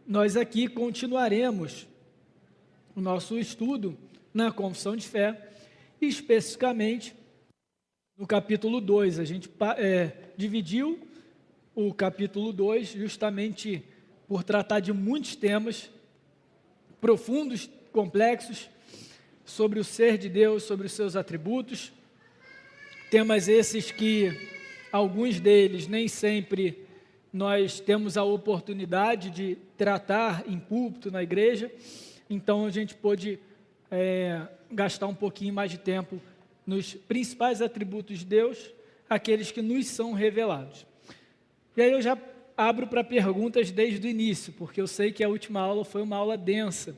nós aqui continuaremos o nosso estudo na Confissão de Fé, especificamente no capítulo 2. A gente dividiu o capítulo 2 justamente por tratar de muitos temas profundos, complexos, sobre o ser de Deus, sobre os seus atributos, temas esses que alguns deles nem sempre nós temos a oportunidade de tratar em púlpito na igreja, então a gente pôde gastar um pouquinho mais de tempo nos principais atributos de Deus, aqueles que nos são revelados. E aí eu já abro para perguntas desde o início, porque eu sei que a última aula foi uma aula densa.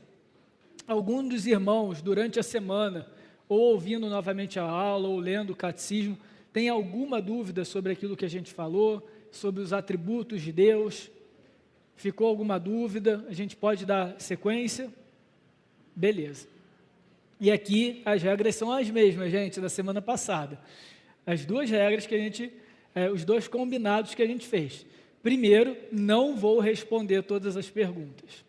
Alguns dos irmãos, durante a semana, ou ouvindo novamente a aula, ou lendo o catecismo, tem alguma dúvida sobre aquilo que a gente falou, sobre os atributos de Deus? Ficou alguma dúvida? A gente pode dar sequência? Beleza. E aqui as regras são as mesmas, gente, da semana passada. As duas regras que a gente, os dois combinados que a gente fez. Primeiro, não vou responder todas as perguntas.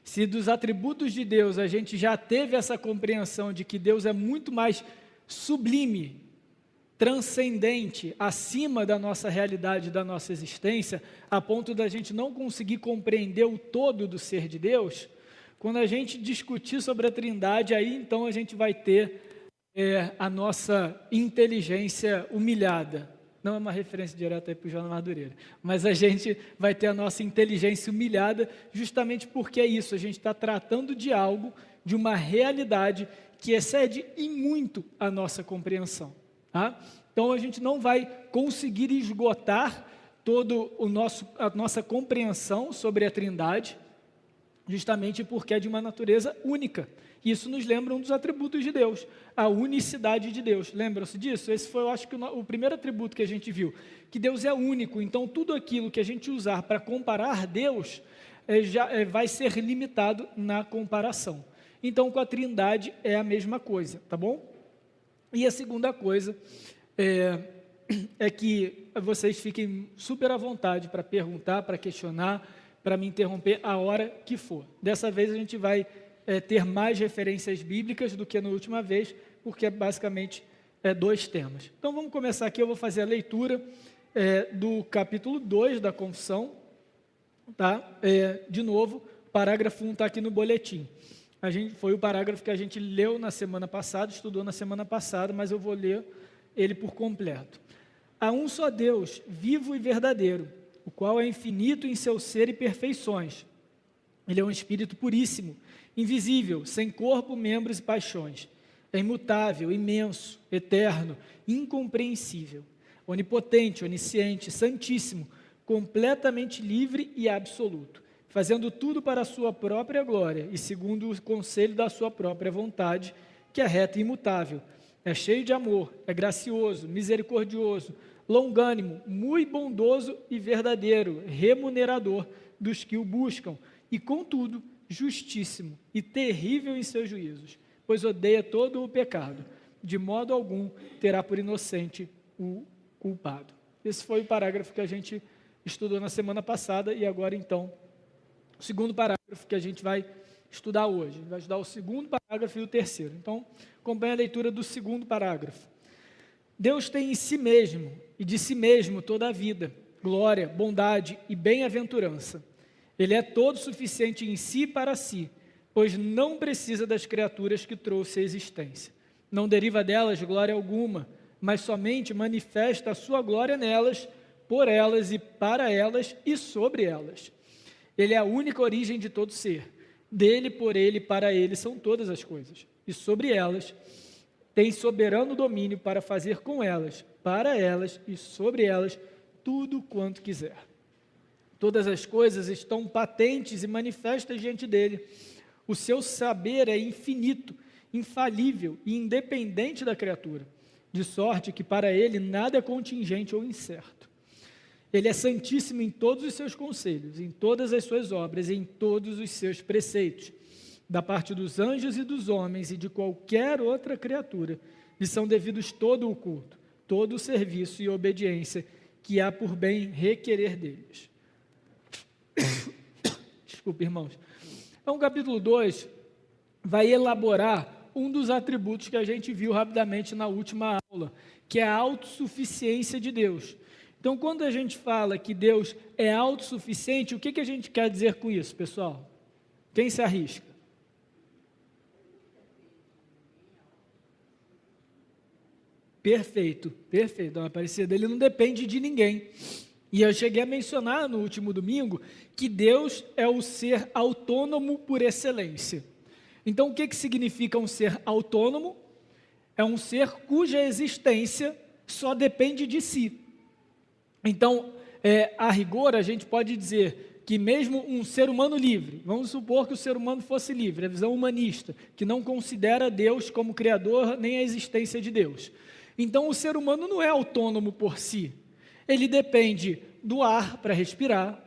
Se dos atributos de Deus a gente já teve essa compreensão de que Deus é muito mais sublime, transcendente, acima da nossa realidade, da nossa existência, a ponto da gente não conseguir compreender o todo do ser de Deus, quando a gente discutir sobre a Trindade, aí então a gente vai ter a nossa inteligência humilhada. Não é uma referência direta aí para o João Madureira, mas a gente vai ter a nossa inteligência humilhada justamente porque é isso, a gente está tratando de algo, de uma realidade que excede em muito a nossa compreensão. Tá? Então a gente não vai conseguir esgotar todo a nossa compreensão sobre a Trindade, justamente porque é de uma natureza única. Isso nos lembra um dos atributos de Deus, a unicidade de Deus. Lembram-se disso? Esse foi, eu acho que o primeiro atributo que a gente viu, que Deus é único, então tudo aquilo que a gente usar para comparar Deus, vai ser limitado na comparação. Então com a Trindade é a mesma coisa, tá bom? E a segunda coisa é que vocês fiquem super à vontade para perguntar, para questionar, para me interromper a hora que for. Dessa vez a gente vai ter mais referências bíblicas do que na última vez, porque basicamente dois temas. Então vamos começar aqui, eu vou fazer a leitura do capítulo 2 da Confissão, tá? De novo, o parágrafo 1 está aqui no boletim. Foi o parágrafo que a gente leu na semana passada, estudou na semana passada, mas eu vou ler ele por completo. Há um só Deus, vivo e verdadeiro, o qual é infinito em seu ser e perfeições. Ele é um Espírito puríssimo, invisível, sem corpo, membros e paixões. É imutável, imenso, eterno, incompreensível, onipotente, onisciente, santíssimo, completamente livre e absoluto, fazendo tudo para a sua própria glória e segundo o conselho da sua própria vontade, que é reta e imutável. É cheio de amor, é gracioso, misericordioso, longânimo, muito bondoso e verdadeiro, remunerador dos que o buscam, e contudo, justíssimo e terrível em seus juízos, pois odeia todo o pecado, de modo algum terá por inocente o culpado. Esse foi o parágrafo que a gente estudou na semana passada, e agora então, o segundo parágrafo que a gente vai estudar hoje. A gente vai estudar o segundo parágrafo e o terceiro. Então, acompanhe a leitura do segundo parágrafo. Deus tem em si mesmo e de si mesmo toda a vida, glória, bondade e bem-aventurança. Ele é todo suficiente em si e para si, pois não precisa das criaturas que trouxe à existência. Não deriva delas glória alguma, mas somente manifesta a sua glória nelas, por elas e para elas e sobre elas. Ele é a única origem de todo ser. Dele, por ele e para ele são todas as coisas. E sobre elas tem soberano domínio para fazer com elas, para elas e sobre elas tudo quanto quiser. Todas as coisas estão patentes e manifestas diante dele. O seu saber é infinito, infalível e independente da criatura, de sorte que para ele nada é contingente ou incerto. Ele é santíssimo em todos os seus conselhos, em todas as suas obras, em todos os seus preceitos. Da parte dos anjos e dos homens e de qualquer outra criatura, lhe são devidos todo o culto, todo o serviço e obediência que há por bem requerer deles. Desculpe, irmãos. Então, o capítulo 2 vai elaborar um dos atributos que a gente viu rapidamente na última aula, que é a autossuficiência de Deus. Então, quando a gente fala que Deus é autossuficiente, o que a gente quer dizer com isso, pessoal? Quem se arrisca? Perfeito, perfeito. A aparência dele não depende de ninguém. E eu cheguei a mencionar no último domingo que Deus é o ser autônomo por excelência. Então, o que significa um ser autônomo? É um ser cuja existência só depende de si. Então, a rigor, a gente pode dizer que mesmo um ser humano livre, vamos supor que o ser humano fosse livre, a visão humanista, que não considera Deus como criador nem a existência de Deus. Então, o ser humano não é autônomo por si. Ele depende do ar para respirar,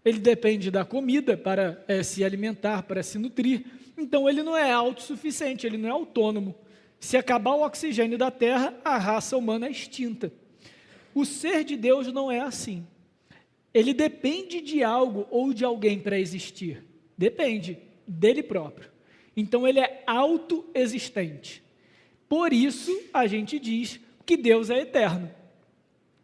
ele depende da comida para se alimentar, para se nutrir. Então, ele não é autossuficiente, ele não é autônomo. Se acabar o oxigênio da Terra, a raça humana é extinta. O ser de Deus não é assim. Ele depende de algo ou de alguém para existir. Depende dele próprio. Então, ele é autoexistente. Por isso, a gente diz que Deus é eterno.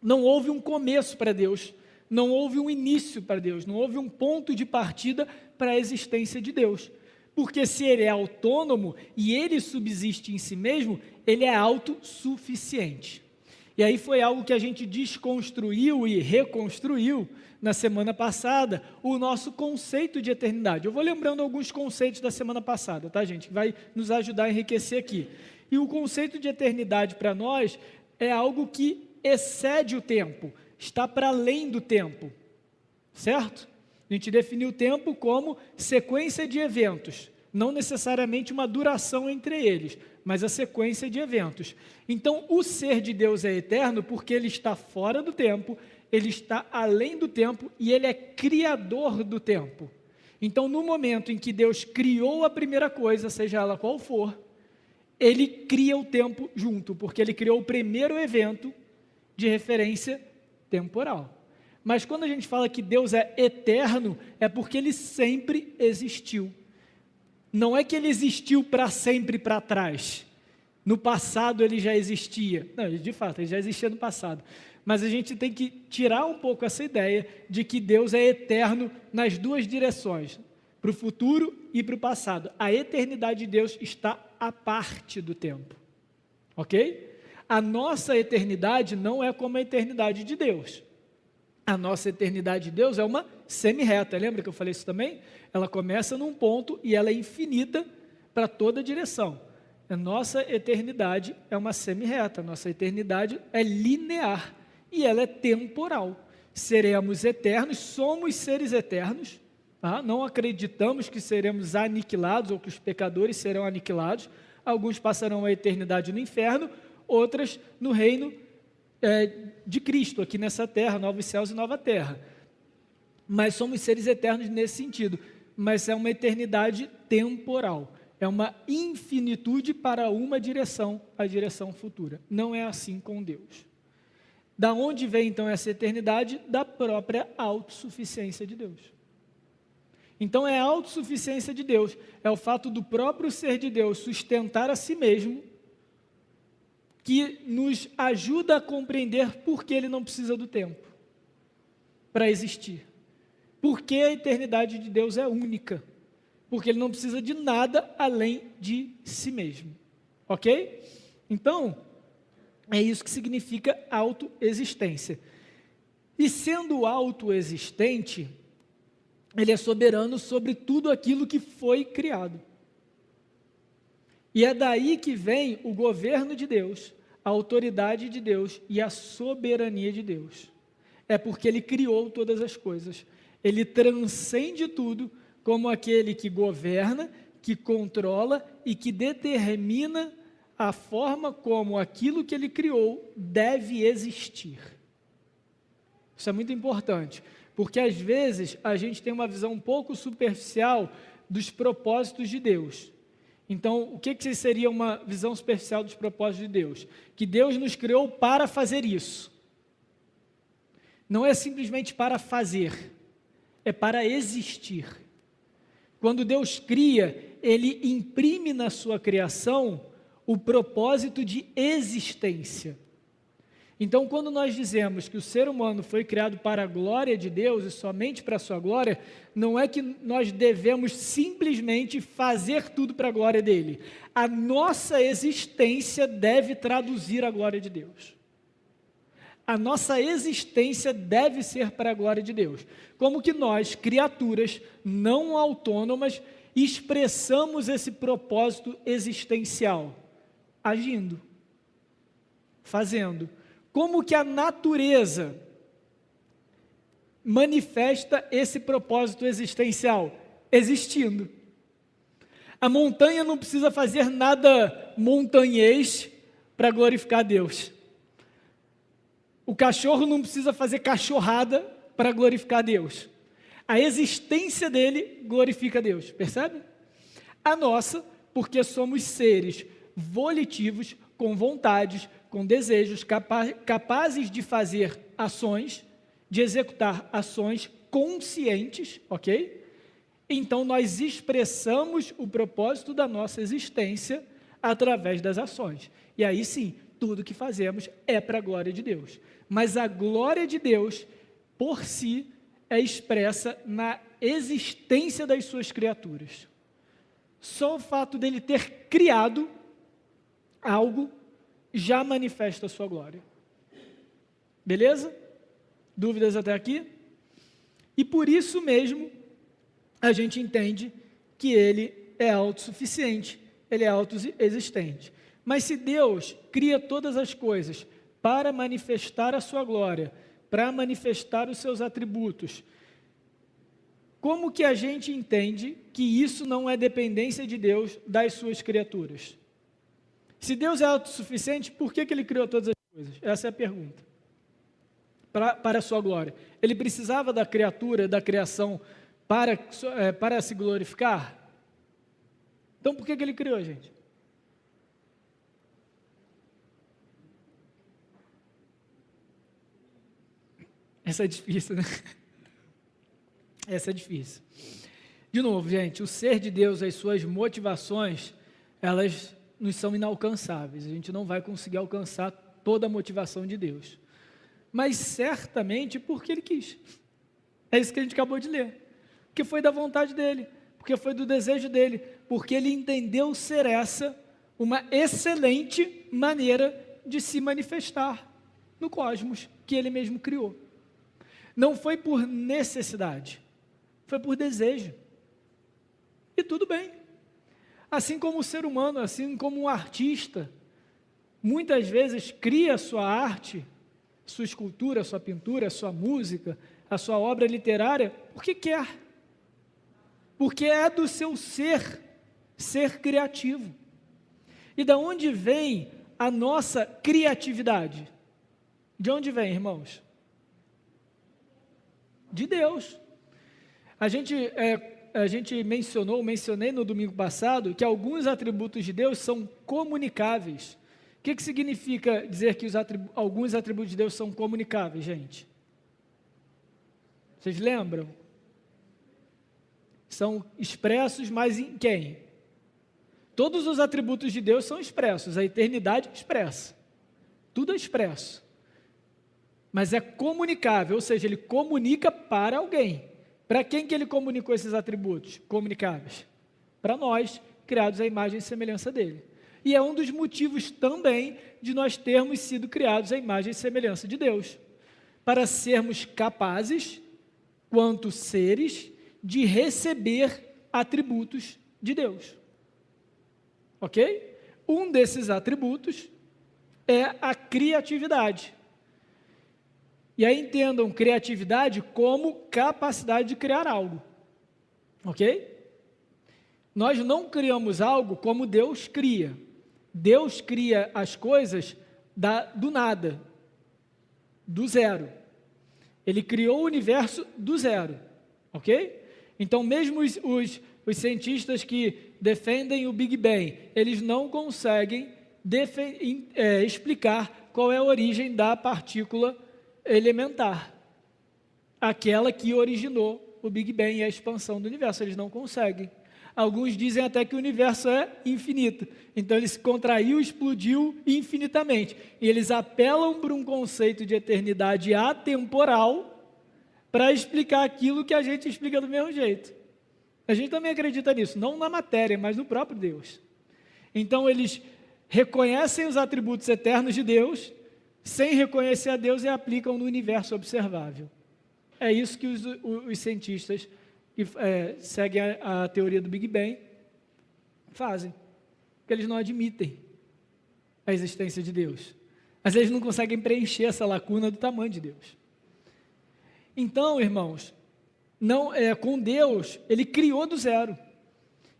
Não houve um começo para Deus, não houve um início para Deus, não houve um ponto de partida para a existência de Deus. Porque se ele é autônomo e ele subsiste em si mesmo, ele é autossuficiente. E aí foi algo que a gente desconstruiu e reconstruiu na semana passada, o nosso conceito de eternidade. Eu vou lembrando alguns conceitos da semana passada, tá, gente? Que vai nos ajudar a enriquecer aqui. E o conceito de eternidade para nós é algo que excede o tempo, está para além do tempo, certo? A gente definiu o tempo como sequência de eventos, não necessariamente uma duração entre eles, mas a sequência de eventos. Então, o ser de Deus é eterno porque ele está fora do tempo, ele está além do tempo e ele é criador do tempo. Então, no momento em que Deus criou a primeira coisa, seja ela qual for, ele cria o tempo junto, porque ele criou o primeiro evento de referência temporal. Mas quando a gente fala que Deus é eterno, é porque ele sempre existiu. Não é que ele existiu para sempre para trás. No passado ele já existia. Não, de fato, ele já existia no passado. Mas a gente tem que tirar um pouco essa ideia de que Deus é eterno nas duas direções, para o futuro e para o passado. A eternidade de Deus está à parte do tempo. Ok? A nossa eternidade não é como a eternidade de Deus. A nossa eternidade de Deus é uma semi-reta, lembra que eu falei isso também? Ela começa num ponto e ela é infinita para toda a direção. A nossa eternidade é uma semi-reta, a nossa eternidade é linear e ela é temporal. Seremos eternos, somos seres eternos, tá? Não acreditamos que seremos aniquilados ou que os pecadores serão aniquilados. Alguns passarão a eternidade no inferno, outras no reino de Cristo, aqui nessa terra, novos céus e nova terra. Mas somos seres eternos nesse sentido, mas é uma eternidade temporal, é uma infinitude para uma direção, a direção futura. Não é assim com Deus. Da onde vem então essa eternidade? Da própria autossuficiência de Deus. Então é a autossuficiência de Deus, é o fato do próprio ser de Deus sustentar a si mesmo, que nos ajuda a compreender por que ele não precisa do tempo para existir. Porque a eternidade de Deus é única. Porque ele não precisa de nada além de si mesmo. Ok? Então, é isso que significa autoexistência. E sendo autoexistente, ele é soberano sobre tudo aquilo que foi criado. E é daí que vem o governo de Deus, a autoridade de Deus e a soberania de Deus. É porque ele criou todas as coisas. Ele transcende tudo como aquele que governa, que controla e que determina a forma como aquilo que ele criou deve existir. Isso é muito importante, porque às vezes a gente tem uma visão um pouco superficial dos propósitos de Deus. Então, o que seria uma visão superficial dos propósitos de Deus? Que Deus nos criou para fazer isso. Não é simplesmente para fazer, é para existir. Quando Deus cria, Ele imprime na sua criação o propósito de existência. Então, quando nós dizemos que o ser humano foi criado para a glória de Deus e somente para a sua glória, não é que nós devemos simplesmente fazer tudo para a glória dele. A nossa existência deve traduzir a glória de Deus. A nossa existência deve ser para a glória de Deus. Como que nós, criaturas não autônomas, expressamos esse propósito existencial? Agindo, fazendo. Como que a natureza manifesta esse propósito existencial? Existindo. A montanha não precisa fazer nada montanhês para glorificar a Deus. O cachorro não precisa fazer cachorrada para glorificar a Deus. A existência dele glorifica a Deus, percebe? A nossa, porque somos seres volitivos, com vontades, com desejos, capazes de fazer ações, de executar ações conscientes, ok? Então nós expressamos o propósito da nossa existência através das ações. E aí sim, tudo que fazemos é para a glória de Deus. Mas a glória de Deus, por si, é expressa na existência das suas criaturas. Só o fato dele ter criado algo já manifesta a sua glória. Beleza? Dúvidas até aqui? E por isso mesmo, a gente entende que ele é autossuficiente, ele é autoexistente. Mas se Deus cria todas as coisas para manifestar a sua glória, para manifestar os seus atributos, como que a gente entende que isso não é dependência de Deus das suas criaturas? Se Deus é autossuficiente, por que Ele criou todas as coisas? Essa é a pergunta. Para a sua glória. Ele precisava da criatura, da criação, para se glorificar? Então, por que Ele criou, gente? Essa é difícil, né? Essa é difícil. De novo, gente, o ser de Deus, as suas motivações, elas nos são inalcançáveis. A gente não vai conseguir alcançar toda a motivação de Deus. Mas certamente porque Ele quis. É isso que a gente acabou de ler. Porque foi da vontade dEle, porque foi do desejo dEle, porque Ele entendeu ser essa uma excelente maneira de se manifestar no cosmos que Ele mesmo criou. Não foi por necessidade, foi por desejo. E tudo bem. Assim como o ser humano, assim como um artista, muitas vezes cria a sua arte, sua escultura, sua pintura, sua música, a sua obra literária, porque quer. Porque é do seu ser criativo. E da onde vem a nossa criatividade? De onde vem, irmãos? De Deus. A gente mencionei no domingo passado que alguns atributos de Deus são comunicáveis. O que significa dizer que alguns atributos de Deus são comunicáveis, gente? Vocês lembram? São expressos, mas em quem? Todos os atributos de Deus são expressos, a eternidade é expressa. Tudo é expresso. Mas é comunicável, ou seja, ele comunica para alguém. Para quem que ele comunicou esses atributos comunicáveis? Para nós, criados à imagem e semelhança dele. E é um dos motivos também de nós termos sido criados à imagem e semelhança de Deus. Para sermos capazes, quanto seres, de receber atributos de Deus. Ok? Um desses atributos é a criatividade. E aí entendam criatividade como capacidade de criar algo. Ok? Nós não criamos algo como Deus cria. Deus cria as coisas do nada, do zero. Ele criou o universo do zero. Ok? Então mesmo os cientistas que defendem o Big Bang, eles não conseguem explicar qual é a origem da partícula elementar, aquela que originou o Big Bang e a expansão do universo, eles não conseguem. Alguns dizem até que o universo é infinito, então ele se contraiu, explodiu infinitamente, e eles apelam para um conceito de eternidade atemporal para explicar aquilo que a gente explica do mesmo jeito. A gente também acredita nisso, não na matéria, mas no próprio Deus. Então eles reconhecem os atributos eternos de Deus, sem reconhecer a Deus, e aplicam no universo observável. É isso que os cientistas que seguem a teoria do Big Bang fazem, porque eles não admitem a existência de Deus, mas eles não conseguem preencher essa lacuna do tamanho de Deus. Então, irmãos, com Deus, Ele criou do zero,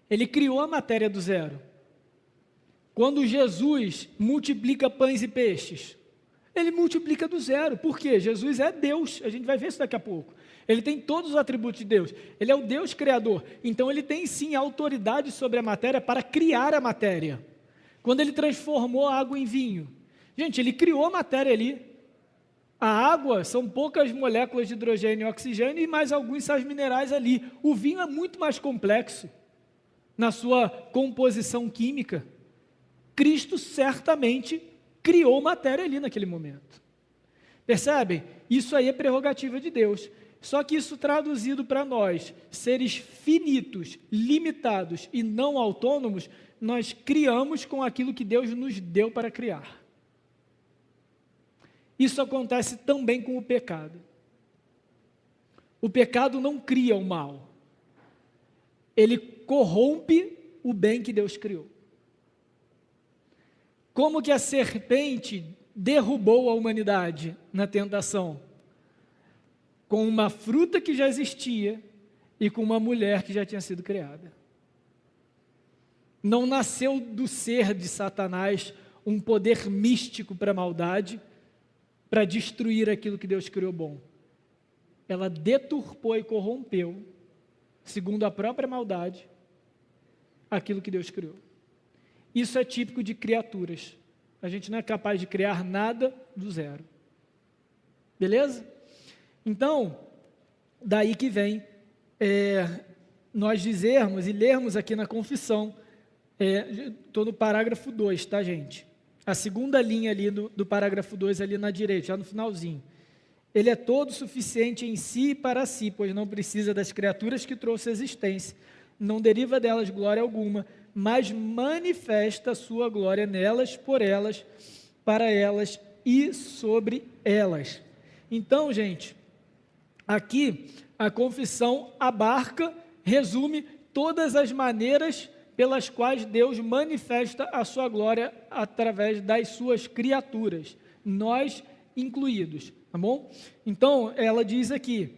Ele criou a matéria do zero. Quando Jesus multiplica pães e peixes, Ele multiplica do zero. Por quê? Jesus é Deus, a gente vai ver isso daqui a pouco. Ele tem todos os atributos de Deus, Ele é o Deus criador, então Ele tem sim autoridade sobre a matéria para criar a matéria. Quando Ele transformou a água em vinho, gente, Ele criou a matéria ali. A água são poucas moléculas de hidrogênio e oxigênio e mais alguns sais minerais ali. O vinho é muito mais complexo na sua composição química. Cristo certamente criou matéria ali naquele momento. Percebem? Isso aí é prerrogativa de Deus. Só que isso traduzido para nós, seres finitos, limitados e não autônomos, nós criamos com aquilo que Deus nos deu para criar. Isso acontece também com o pecado. O pecado não cria o mal. Ele corrompe o bem que Deus criou. Como que a serpente derrubou a humanidade na tentação? Com uma fruta que já existia e com uma mulher que já tinha sido criada. Não nasceu do ser de Satanás um poder místico para a maldade, para destruir aquilo que Deus criou bom. Ela deturpou e corrompeu, segundo a própria maldade, aquilo que Deus criou. Isso é típico de criaturas. A gente não é capaz de criar nada do zero. Beleza? Então, daí que vem nós dizermos e lermos aqui na confissão, estou no parágrafo 2, tá, gente? A segunda linha ali do parágrafo 2, ali na direita, já no finalzinho. Ele é todo suficiente em si e para si, pois não precisa das criaturas que trouxe a existência, não deriva delas glória alguma, mas manifesta a sua glória nelas, por elas, para elas e sobre elas. Então, gente, aqui a confissão abarca, resume todas as maneiras pelas quais Deus manifesta a sua glória através das suas criaturas, nós incluídos, tá bom? Então, ela diz aqui,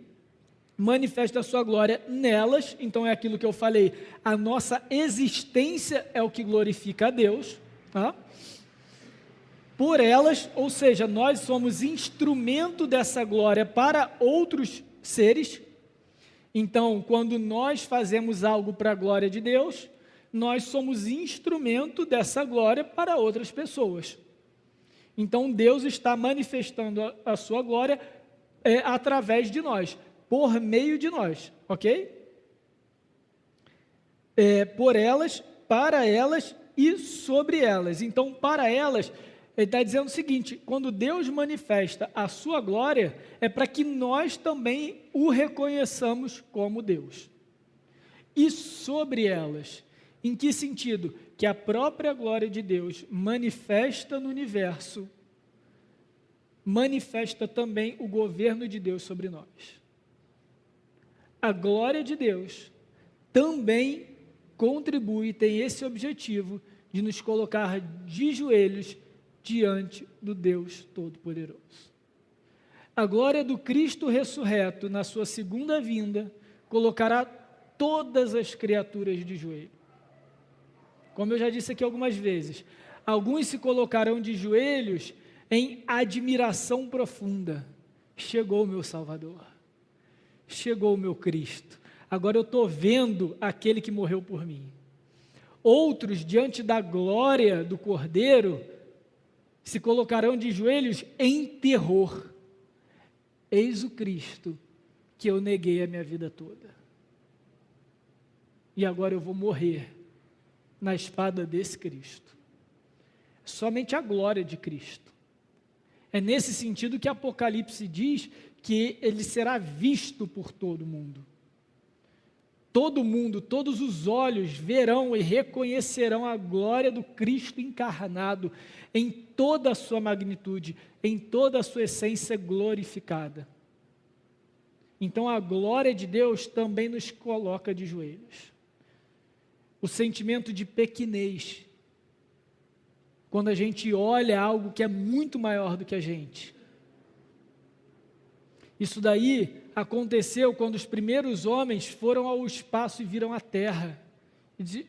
manifesta a sua glória nelas, então é aquilo que eu falei, a nossa existência é o que glorifica a Deus, tá? Por elas, ou seja, nós somos instrumento dessa glória para outros seres. Então, quando nós fazemos algo para a glória de Deus, nós somos instrumento dessa glória para outras pessoas. Então, Deus está manifestando a sua glória através de nós, por meio de nós, ok? Por elas, para elas e sobre elas. Então, para elas, ele está dizendo o seguinte, quando Deus manifesta a sua glória, é para que nós também o reconheçamos como Deus. E sobre elas, em que sentido? Que a própria glória de Deus manifesta no universo, manifesta também o governo de Deus sobre nós. A glória de Deus também contribui, tem esse objetivo de nos colocar de joelhos diante do Deus Todo-Poderoso. A glória do Cristo ressurreto na sua segunda vinda colocará todas as criaturas de joelho. Como eu já disse aqui algumas vezes, alguns se colocarão de joelhos em admiração profunda. Chegou o meu Salvador, chegou o meu Cristo, agora eu estou vendo aquele que morreu por mim. Outros, diante da glória do Cordeiro, se colocarão de joelhos em terror. Eis o Cristo, que eu neguei a minha vida toda. E agora eu vou morrer na espada desse Cristo. Somente a glória de Cristo. É nesse sentido que Apocalipse diz que ele será visto por todo mundo. Todo mundo, todos os olhos verão e reconhecerão a glória do Cristo encarnado em toda a sua magnitude, em toda a sua essência glorificada. Então a glória de Deus também nos coloca de joelhos. O sentimento de pequenez, quando a gente olha algo que é muito maior do que a gente. Isso daí aconteceu quando os primeiros homens foram ao espaço e viram a Terra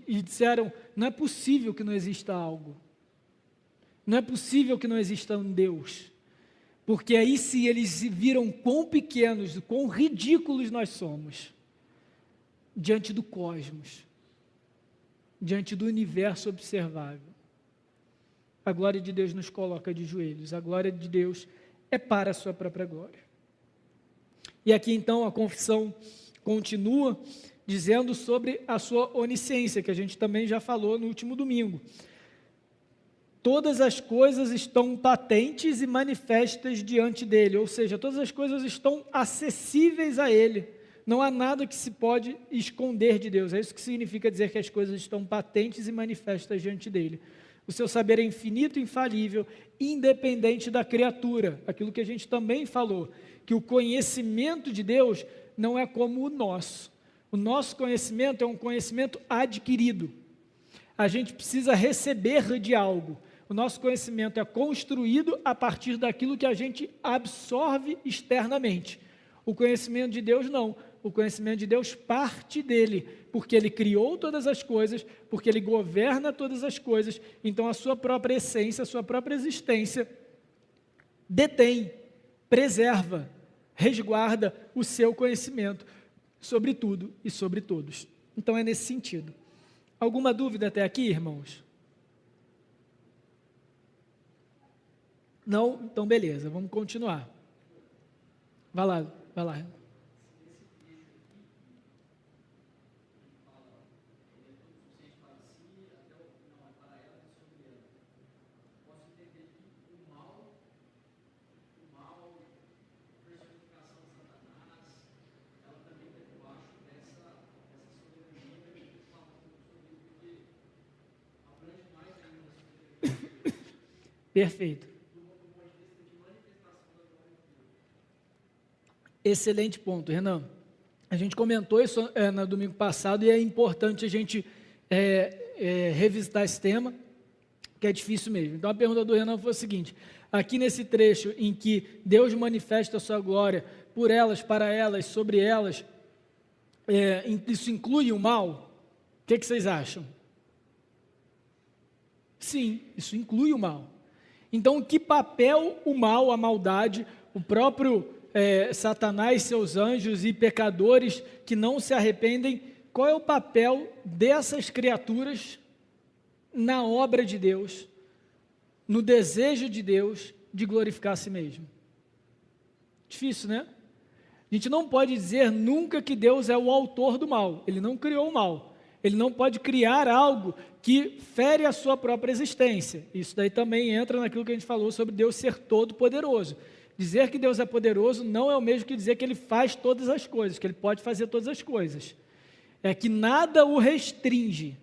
e disseram, não é possível que não exista algo, não é possível que não exista um Deus, porque aí sim eles viram quão pequenos, quão ridículos nós somos, diante do cosmos, diante do universo observável. A glória de Deus nos coloca de joelhos, a glória de Deus é para a sua própria glória. E aqui então a confissão continua dizendo sobre a sua onisciência, que a gente também já falou no último domingo. Todas as coisas estão patentes e manifestas diante dele, ou seja, todas as coisas estão acessíveis a ele. Não há nada que se pode esconder de Deus. É isso que significa dizer que as coisas estão patentes e manifestas diante dele. O seu saber é infinito, infalível, independente da criatura. Aquilo que a gente também falou, que o conhecimento de Deus não é como o nosso. O nosso conhecimento é um conhecimento adquirido. A gente precisa receber de algo. O nosso conhecimento é construído a partir daquilo que a gente absorve externamente. O conhecimento de Deus não. O conhecimento de Deus parte dele, porque ele criou todas as coisas, porque ele governa todas as coisas, então a sua própria essência, a sua própria existência detém, preserva, resguarda o seu conhecimento sobre tudo e sobre todos. Então é nesse sentido. Alguma dúvida até aqui, irmãos? Não? Então beleza, vamos continuar. Vai lá, vai lá. Perfeito. Excelente ponto, Renan. A gente comentou isso no domingo passado e é importante a gente revisitar esse tema, que é difícil mesmo. Então a pergunta do Renan foi a seguinte: aqui nesse trecho em que Deus manifesta a sua glória por elas, para elas, sobre elas, isso inclui o mal? O que vocês acham? Sim, isso inclui o mal. Então, que papel o mal, a maldade, o próprio Satanás, seus anjos e pecadores que não se arrependem, qual é o papel dessas criaturas na obra de Deus, no desejo de Deus de glorificar a si mesmo? Difícil, né? A gente não pode dizer nunca que Deus é o autor do mal, ele não criou o mal. Ele não pode criar algo que fere a sua própria existência. Isso daí também entra naquilo que a gente falou sobre Deus ser todo poderoso. Dizer que Deus é poderoso não é o mesmo que dizer que Ele faz todas as coisas, que Ele pode fazer todas as coisas. É que nada o restringe,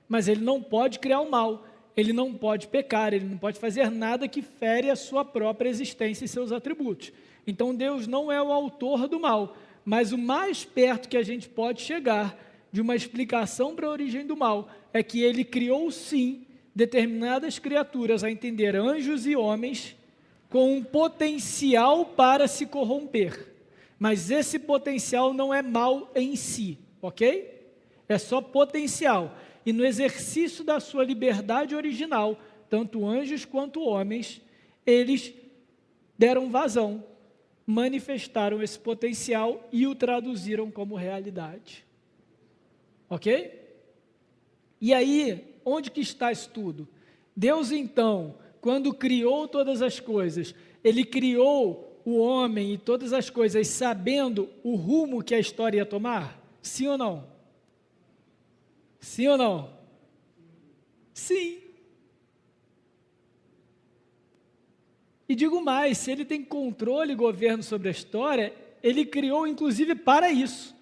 mas Ele não pode criar o mal, Ele não pode pecar, Ele não pode fazer nada que fere a sua própria existência e seus atributos. Então Deus não é o autor do mal, mas o mais perto que a gente pode chegar de uma explicação para a origem do mal é que Ele criou sim determinadas criaturas, a entender anjos e homens, com um potencial para se corromper, mas esse potencial não é mal em si, ok? É só potencial, e no exercício da sua liberdade original, tanto anjos quanto homens, eles deram vazão, manifestaram esse potencial e o traduziram como realidade, ok? E aí, onde que está isso tudo? Deus então, quando criou todas as coisas, Ele criou o homem e todas as coisas sabendo o rumo que a história ia tomar? Sim ou não? Sim ou não? Sim. E digo mais, se ele tem controle e governo sobre a história, ele criou inclusive para isso.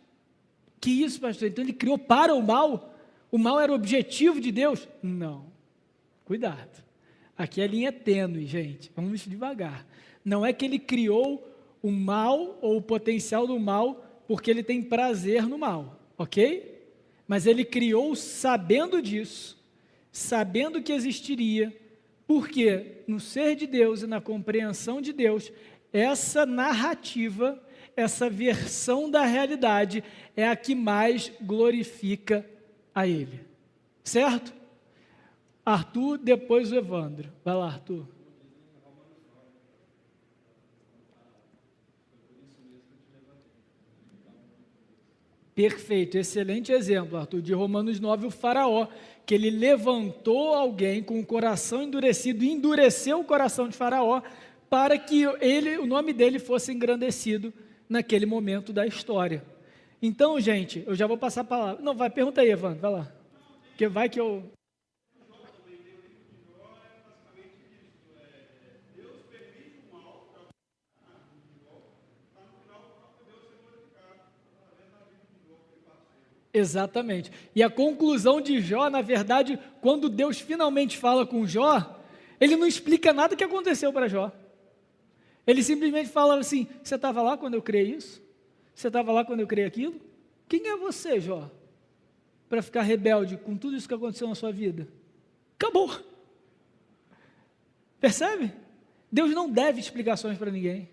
Que isso, pastor? Então ele criou para o mal? O mal era o objetivo de Deus? Não. Cuidado. Aqui a linha é tênue, gente. Vamos devagar. Não é que ele criou o mal ou o potencial do mal porque ele tem prazer no mal, ok? Mas ele criou sabendo disso, sabendo que existiria, porque no ser de Deus e na compreensão de Deus, essa narrativa, essa versão da realidade é a que mais glorifica a Ele. Certo? Arthur, depois o Evandro. Vai lá, Arthur. Perfeito, excelente exemplo, Arthur, de Romanos 9, o faraó, que ele levantou alguém com o coração endurecido, endureceu o coração de faraó, para que o nome dele fosse engrandecido naquele momento da história. Então, gente, eu já vou passar a palavra. Não, vai, pergunta aí, Evandro, vai lá. Porque vai que eu... Exatamente. E a conclusão de Jó, na verdade, quando Deus finalmente fala com Jó, ele não explica nada que aconteceu para Jó. Ele simplesmente fala assim: você estava lá quando eu criei isso? Você estava lá quando eu criei aquilo? Quem é você, Jó, para ficar rebelde com tudo isso que aconteceu na sua vida? Acabou. Percebe? Deus não deve explicações para ninguém.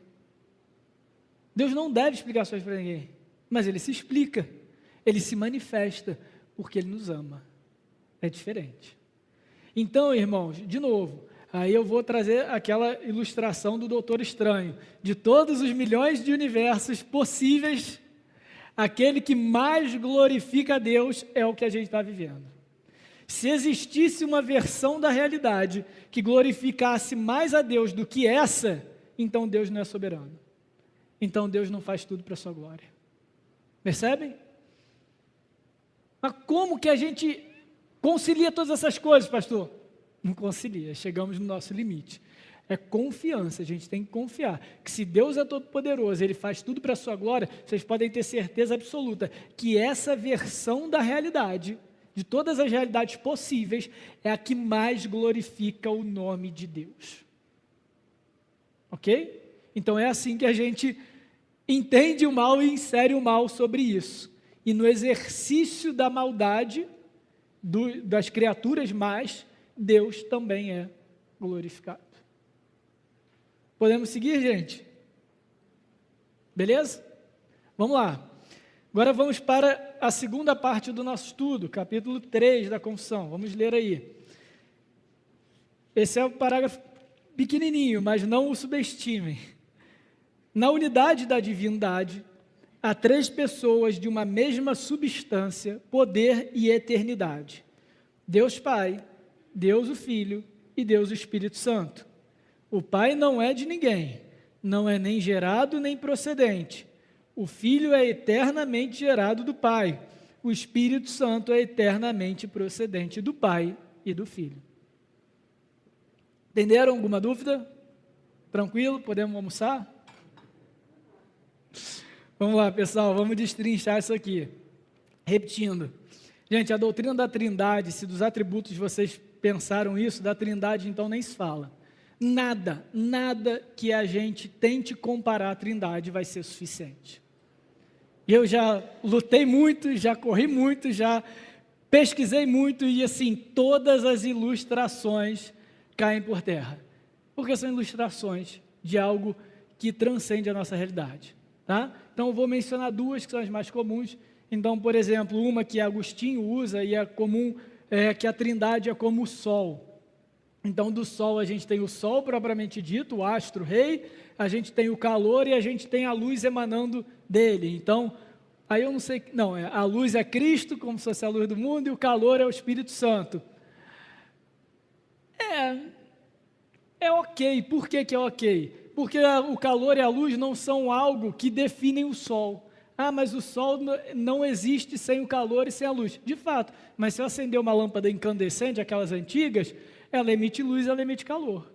Deus não deve explicações para ninguém. Mas Ele se explica. Ele se manifesta porque Ele nos ama. É diferente. Então, irmãos, de novo, aí eu vou trazer aquela ilustração do Doutor Estranho. De todos os milhões de universos possíveis, aquele que mais glorifica a Deus é o que a gente está vivendo. Se existisse uma versão da realidade que glorificasse mais a Deus do que essa, então Deus não é soberano. Então Deus não faz tudo para a sua glória. Percebem? Mas como que a gente concilia todas essas coisas, pastor? Não concilia, chegamos no nosso limite. É confiança, a gente tem que confiar que se Deus é todo poderoso, Ele faz tudo para a sua glória, vocês podem ter certeza absoluta que essa versão da realidade, de todas as realidades possíveis, é a que mais glorifica o nome de Deus. Ok? Então é assim que a gente entende o mal e insere o mal sobre isso. E no exercício da maldade das criaturas más, Deus também é glorificado. Podemos seguir, gente? Beleza? Vamos lá. Agora vamos para a segunda parte do nosso estudo, capítulo 3 da Confissão. Vamos ler aí. Esse é o parágrafo pequenininho, mas não o subestimem. Na unidade da divindade, há três pessoas de uma mesma substância, poder e eternidade: Deus Pai, Deus o Filho e Deus o Espírito Santo. O Pai não é de ninguém, não é nem gerado nem procedente. O Filho é eternamente gerado do Pai. O Espírito Santo é eternamente procedente do Pai e do Filho. Entenderam? Alguma dúvida? Tranquilo? Podemos almoçar? Vamos lá, pessoal, vamos destrinchar isso aqui. Repetindo. Gente, a doutrina da Trindade, se dos atributos vocês pensaram isso, da Trindade então nem se fala. Nada que a gente tente comparar a Trindade vai ser suficiente. Eu já lutei muito, já corri muito, já pesquisei muito e assim, todas as ilustrações caem por terra. Porque são ilustrações de algo que transcende a nossa realidade. Tá? Então eu vou mencionar duas que são as mais comuns. Então, por exemplo, uma que Agostinho usa e é comum, é que a Trindade é como o Sol. Então do Sol a gente tem o Sol propriamente dito, o astro rei, a gente tem o calor e a gente tem a luz emanando dele. Então, aí eu não sei, não, a luz é Cristo, como se fosse a luz do mundo, e o calor é o Espírito Santo. É ok. Por que é ok? porque o calor e a luz não são algo que definem o sol. Ah, mas o sol não existe sem o calor e sem a luz. De fato, mas se eu acender uma lâmpada incandescente, aquelas antigas, ela emite luz, ela emite calor.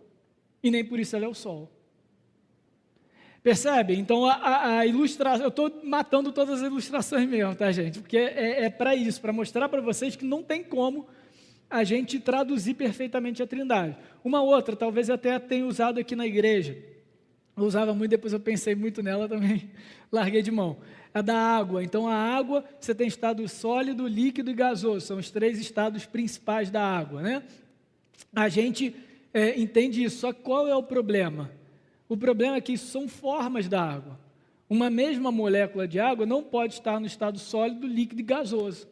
E nem por isso ela é o sol. Percebe? Então, a ilustração, eu estou matando todas as ilustrações mesmo, tá, gente? Porque é para isso, para mostrar para vocês que não tem como a gente traduzir perfeitamente a Trindade. Uma outra, talvez eu até tenha usado aqui na igreja. Eu usava muito, depois eu pensei muito nela também, larguei de mão. A da água. Então, a água, você tem estado sólido, líquido e gasoso. São os 3 estados principais da água, né? A gente entende isso, só que qual é o problema? O problema é que isso são formas da água. Uma mesma molécula de água não pode estar no estado sólido, líquido e gasoso.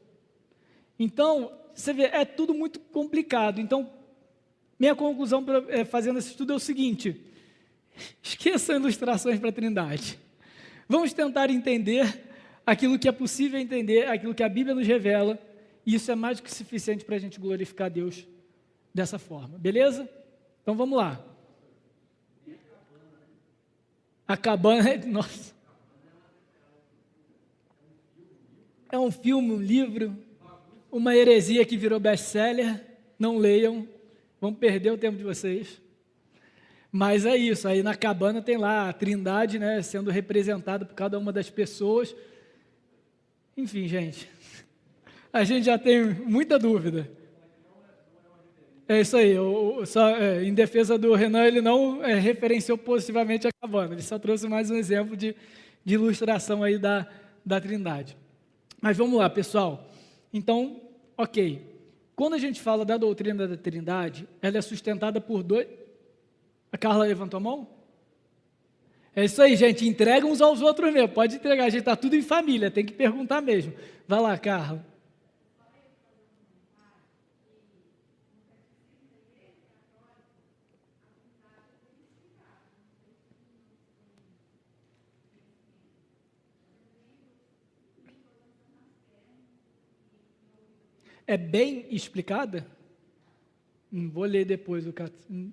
Então, você vê, é tudo muito complicado. Então, minha conclusão fazendo esse estudo é o seguinte: esqueçam ilustrações para a Trindade. Vamos tentar entender aquilo que é possível entender, aquilo que a Bíblia nos revela, e isso é mais do que suficiente para a gente glorificar Deus dessa forma, beleza? Então vamos lá. A cabana, nossa. É um filme, um livro, uma heresia que virou best-seller. Não leiam, vão perder o tempo de vocês. Mas é isso, aí na cabana tem lá a Trindade, né, sendo representada por cada uma das pessoas. Enfim, gente, a gente já tem muita dúvida. É isso aí, em defesa do Renan, ele não referenciou positivamente a cabana, ele só trouxe mais um exemplo de ilustração aí da Trindade. Mas vamos lá, pessoal. Então, ok, quando a gente fala da doutrina da Trindade, ela é sustentada por 2... A Carla levantou a mão? É isso aí, gente, entrega uns aos outros mesmo, pode entregar, a gente está tudo em família, tem que perguntar mesmo. Vai lá, Carla. É bem explicada? Vou ler depois o catecismo.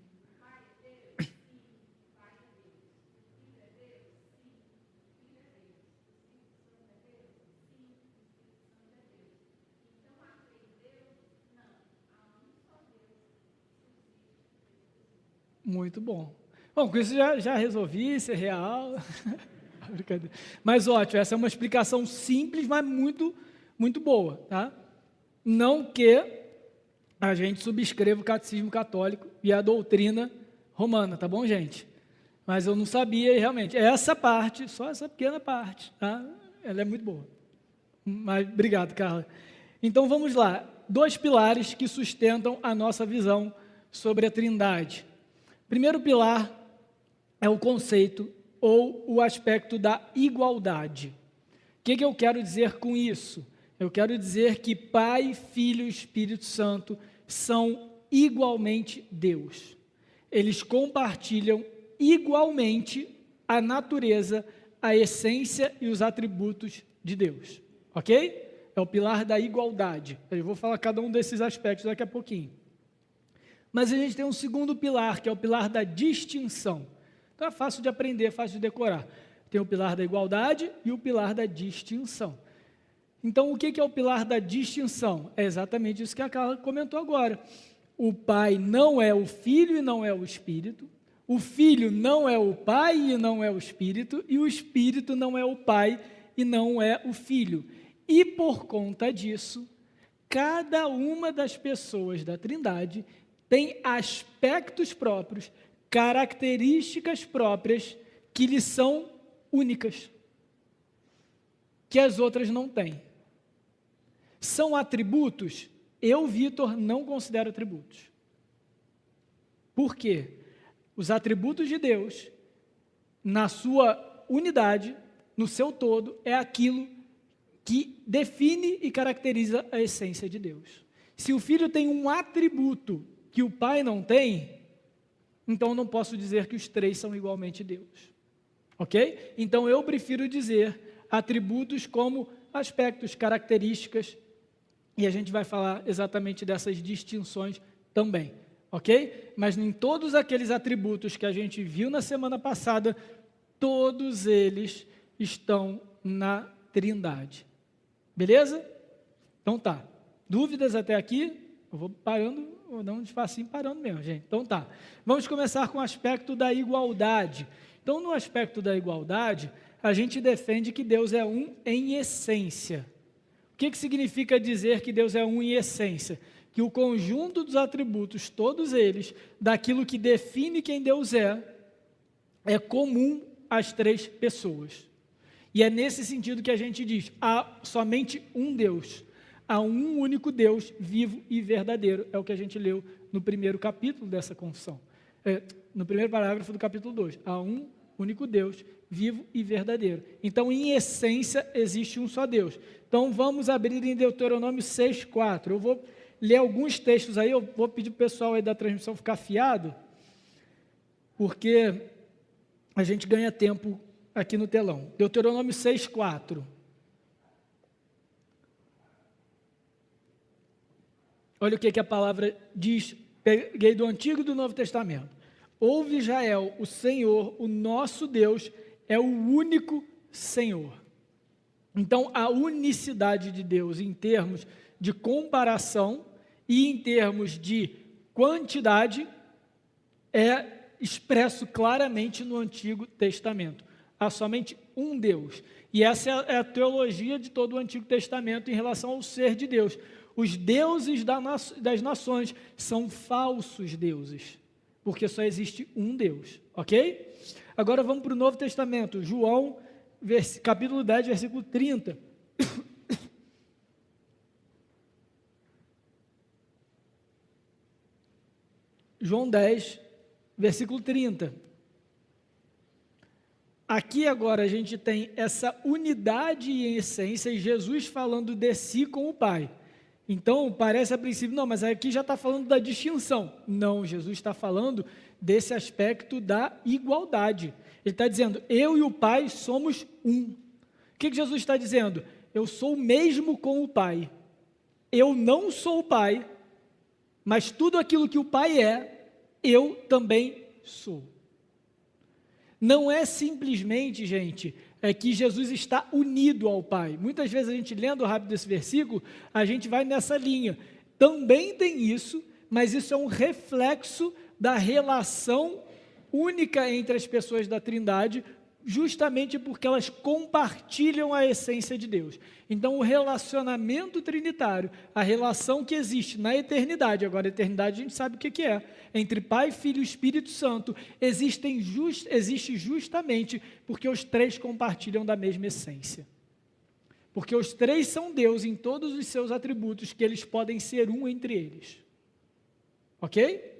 Muito bom. Bom, com isso já resolvi, isso é real. Brincadeira. Mas ótimo, essa é uma explicação simples, mas muito, muito boa, tá? Não que a gente subscreva o catecismo católico e a doutrina romana, tá bom, gente? Mas eu não sabia e realmente, essa parte, só essa pequena parte, tá? Ela é muito boa. Mas, obrigado, Carla. Então vamos lá, 2 pilares que sustentam a nossa visão sobre a Trindade. Primeiro pilar é o conceito ou o aspecto da igualdade. O que eu quero dizer com isso? Eu quero dizer que Pai, Filho e Espírito Santo são igualmente Deus. Eles compartilham igualmente a natureza, a essência e os atributos de Deus. Ok? É o pilar da igualdade. Eu vou falar cada um desses aspectos daqui a pouquinho. Mas a gente tem um segundo pilar, que é o pilar da distinção. Então é fácil de aprender, fácil de decorar. Tem o pilar da igualdade e o pilar da distinção. Então, o que é o pilar da distinção? É exatamente isso que a Carla comentou agora. O Pai não é o Filho e não é o Espírito. O Filho não é o Pai e não é o Espírito. E o Espírito não é o Pai e não é o Filho. E por conta disso, cada uma das pessoas da Trindade tem aspectos próprios, características próprias que lhe são únicas, que as outras não têm. São atributos? Eu, Vitor, não considero atributos. Por quê? Os atributos de Deus, na sua unidade, no seu todo, é aquilo que define e caracteriza a essência de Deus. Se o Filho tem um atributo que o Pai não tem, então eu não posso dizer que os 3 são igualmente Deus. Ok? Então eu prefiro dizer atributos como aspectos, características, e a gente vai falar exatamente dessas distinções também. ok? Mas em todos aqueles atributos que a gente viu na semana passada, todos eles estão na Trindade. Beleza? Então tá. Dúvidas até aqui? Eu vou parando, vou dar um espacinho parando mesmo, gente. Então tá. Vamos começar com o aspecto da igualdade. Então, no aspecto da igualdade, a gente defende que Deus é um em essência. O que significa dizer que Deus é um em essência? Que o conjunto dos atributos, todos eles, daquilo que define quem Deus é comum às três pessoas. E é nesse sentido que a gente diz, há somente um Deus, há um único Deus vivo e verdadeiro. É o que a gente leu no primeiro capítulo dessa confissão. No primeiro parágrafo do capítulo 2. Há um único Deus, vivo e verdadeiro. Então, em essência, existe um só Deus. Então, vamos abrir em Deuteronômio 6:4. Eu vou ler alguns textos aí, eu vou pedir para o pessoal aí da transmissão ficar afiado, porque a gente ganha tempo aqui no telão. Deuteronômio 6:4. Olha o que a palavra diz, peguei do Antigo e do Novo Testamento. Ouve, Israel, o Senhor, o nosso Deus, é o único Senhor. Então, a unicidade de Deus em termos de comparação e em termos de quantidade é expresso claramente no Antigo Testamento. Há somente um Deus. E essa é a teologia de todo o Antigo Testamento em relação ao ser de Deus. Os deuses das nações são falsos deuses, porque só existe um Deus, ok? Agora vamos para o Novo Testamento, João, capítulo 10, versículo 30. João 10, versículo 30. Aqui agora a gente tem essa unidade em essência e Jesus falando de si com o Pai. Então, parece a princípio, não, mas aqui já está falando da distinção. Não, Jesus está falando desse aspecto da igualdade. Ele está dizendo, eu e o Pai somos um. O que Jesus está dizendo? Eu sou o mesmo com o Pai. Eu não sou o Pai, mas tudo aquilo que o Pai é, eu também sou. Não é simplesmente, gente, que Jesus está unido ao Pai. Muitas vezes a gente lendo rápido esse versículo, a gente vai nessa linha. Também tem isso, mas isso é um reflexo da relação única entre as pessoas da Trindade, justamente porque elas compartilham a essência de Deus. Então, o relacionamento trinitário, a relação que existe na eternidade, agora a eternidade a gente sabe o que é, entre Pai, Filho e Espírito Santo, existe justamente porque os três compartilham da mesma essência. Porque os três são Deus em todos os seus atributos, que eles podem ser um entre eles. Ok?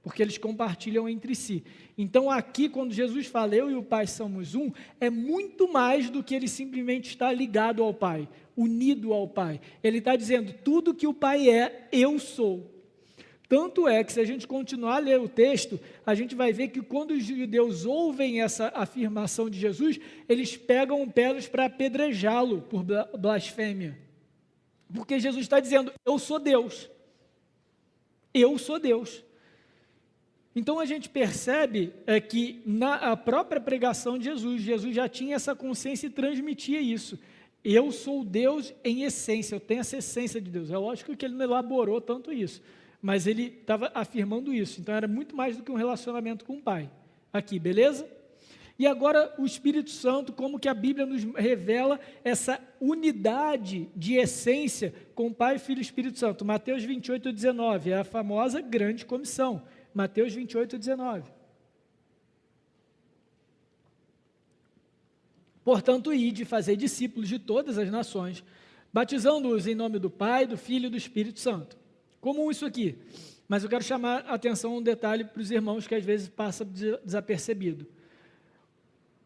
Porque eles compartilham entre si. Então aqui, quando Jesus fala, eu e o Pai somos um, é muito mais do que ele simplesmente está ligado ao Pai, unido ao Pai. Ele está dizendo, tudo que o Pai é, eu sou. Tanto é que se a gente continuar a ler o texto, a gente vai ver que quando os judeus ouvem essa afirmação de Jesus, eles pegam pedras para apedrejá-lo por blasfêmia. Porque Jesus está dizendo, eu sou Deus. Eu sou Deus. Então a gente percebe que na própria pregação de Jesus, Jesus já tinha essa consciência e transmitia isso. Eu sou Deus em essência, eu tenho essa essência de Deus. É lógico que ele não elaborou tanto isso, mas ele estava afirmando isso. Então era muito mais do que um relacionamento com o Pai. Aqui, beleza? E agora o Espírito Santo, como que a Bíblia nos revela essa unidade de essência com o Pai, Filho e Espírito Santo. Mateus 28, 19, é a famosa grande comissão. Mateus 28, 19. Portanto, ide fazer discípulos de todas as nações, batizando-os em nome do Pai, do Filho e do Espírito Santo. Comum isso aqui, mas eu quero chamar a atenção a um detalhe para os irmãos que às vezes passa desapercebido.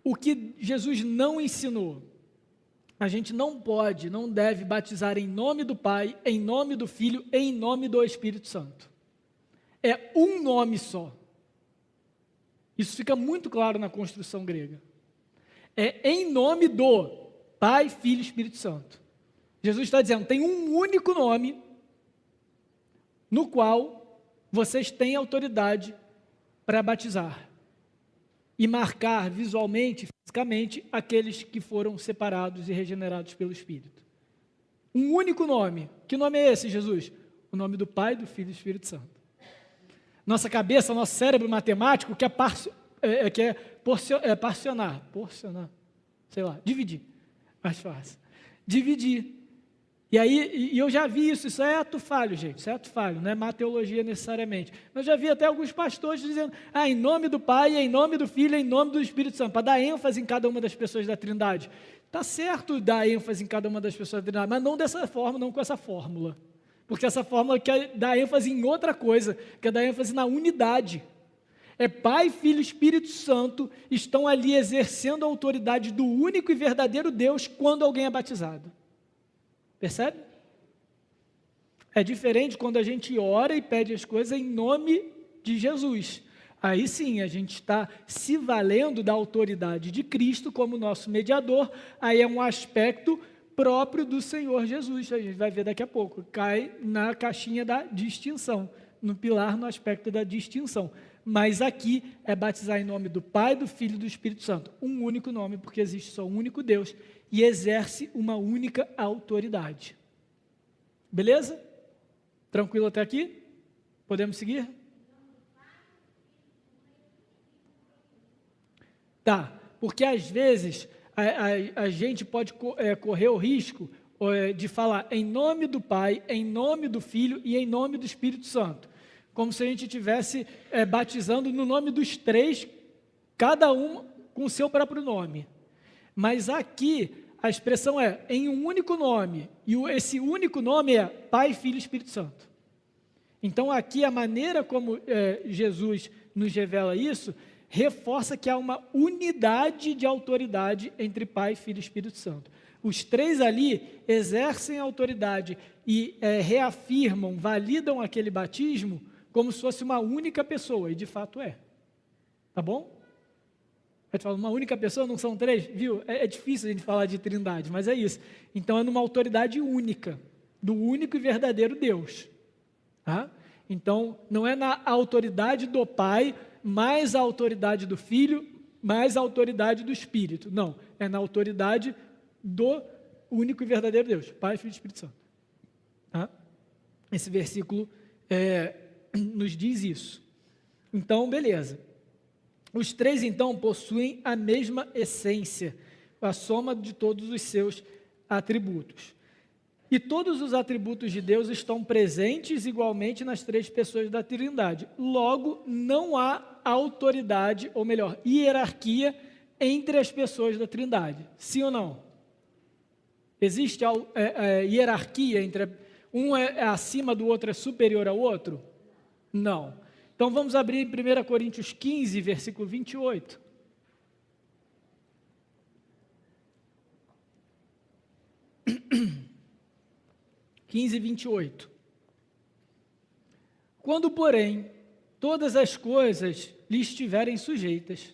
O que Jesus não ensinou, a gente não pode, não deve batizar em nome do Pai, em nome do Filho e em nome do Espírito Santo. É um nome só. Isso fica muito claro na construção grega. É em nome do Pai, Filho e Espírito Santo. Jesus está dizendo, tem um único nome no qual vocês têm autoridade para batizar e marcar visualmente, fisicamente, aqueles que foram separados e regenerados pelo Espírito. Um único nome. Que nome é esse, Jesus? O nome do Pai, do Filho e do Espírito Santo. Nossa cabeça, nosso cérebro matemático quer porcionar, sei lá, dividir, mais fácil. Dividir. E aí, eu já vi isso é ato falho, gente, isso é ato falho, não é má teologia necessariamente. Mas já vi até alguns pastores dizendo, em nome do Pai, em nome do Filho, em nome do Espírito Santo, para dar ênfase em cada uma das pessoas da Trindade. Está certo dar ênfase em cada uma das pessoas da Trindade, mas não dessa forma, não com essa fórmula. Porque essa fórmula quer dar ênfase em outra coisa, quer dar ênfase na unidade. Pai, Filho e Espírito Santo estão ali exercendo a autoridade do único e verdadeiro Deus quando alguém é batizado. Percebe? É diferente quando a gente ora e pede as coisas em nome de Jesus. Aí sim, a gente está se valendo da autoridade de Cristo como nosso mediador. Aí é um aspecto próprio do Senhor Jesus. A gente vai ver daqui a pouco. Cai na caixinha da distinção, no pilar, no aspecto da distinção. Mas aqui é batizar em nome do Pai, do Filho e do Espírito Santo. Um único nome, porque existe só um único Deus e exerce uma única autoridade. Beleza? Tranquilo até aqui? Podemos seguir? Tá, porque às vezes a gente pode correr o risco de falar em nome do Pai, em nome do Filho e em nome do Espírito Santo. Como se a gente estivesse batizando no nome dos três, cada um com o seu próprio nome. Mas aqui a expressão é em um único nome, e esse único nome é Pai, Filho e Espírito Santo. Então aqui a maneira como Jesus nos revela isso, reforça que há uma unidade de autoridade entre Pai, Filho e Espírito Santo. Os três ali exercem autoridade e reafirmam, validam aquele batismo como se fosse uma única pessoa, e de fato é. Tá bom? A gente fala, uma única pessoa, não são três? Viu? É difícil a gente falar de trindade, mas é isso. Então é numa autoridade única, do único e verdadeiro Deus. Tá? Então não é na autoridade do Pai, mais a autoridade do Filho, mais a autoridade do Espírito. Não, é na autoridade do único e verdadeiro Deus, Pai, Filho e Espírito Santo. Tá? Esse versículo nos diz isso. Então, beleza. Os três, então, possuem a mesma essência, a soma de todos os seus atributos. E todos os atributos de Deus estão presentes igualmente nas três pessoas da Trindade. Logo, não há autoridade, ou melhor, hierarquia entre as pessoas da Trindade. Sim ou não? Existe hierarquia entre um é acima do outro, é superior ao outro? Não. Então vamos abrir em 1 Coríntios 15, versículo 28. (15, 28). Quando, porém, todas as coisas lhe estiverem sujeitas,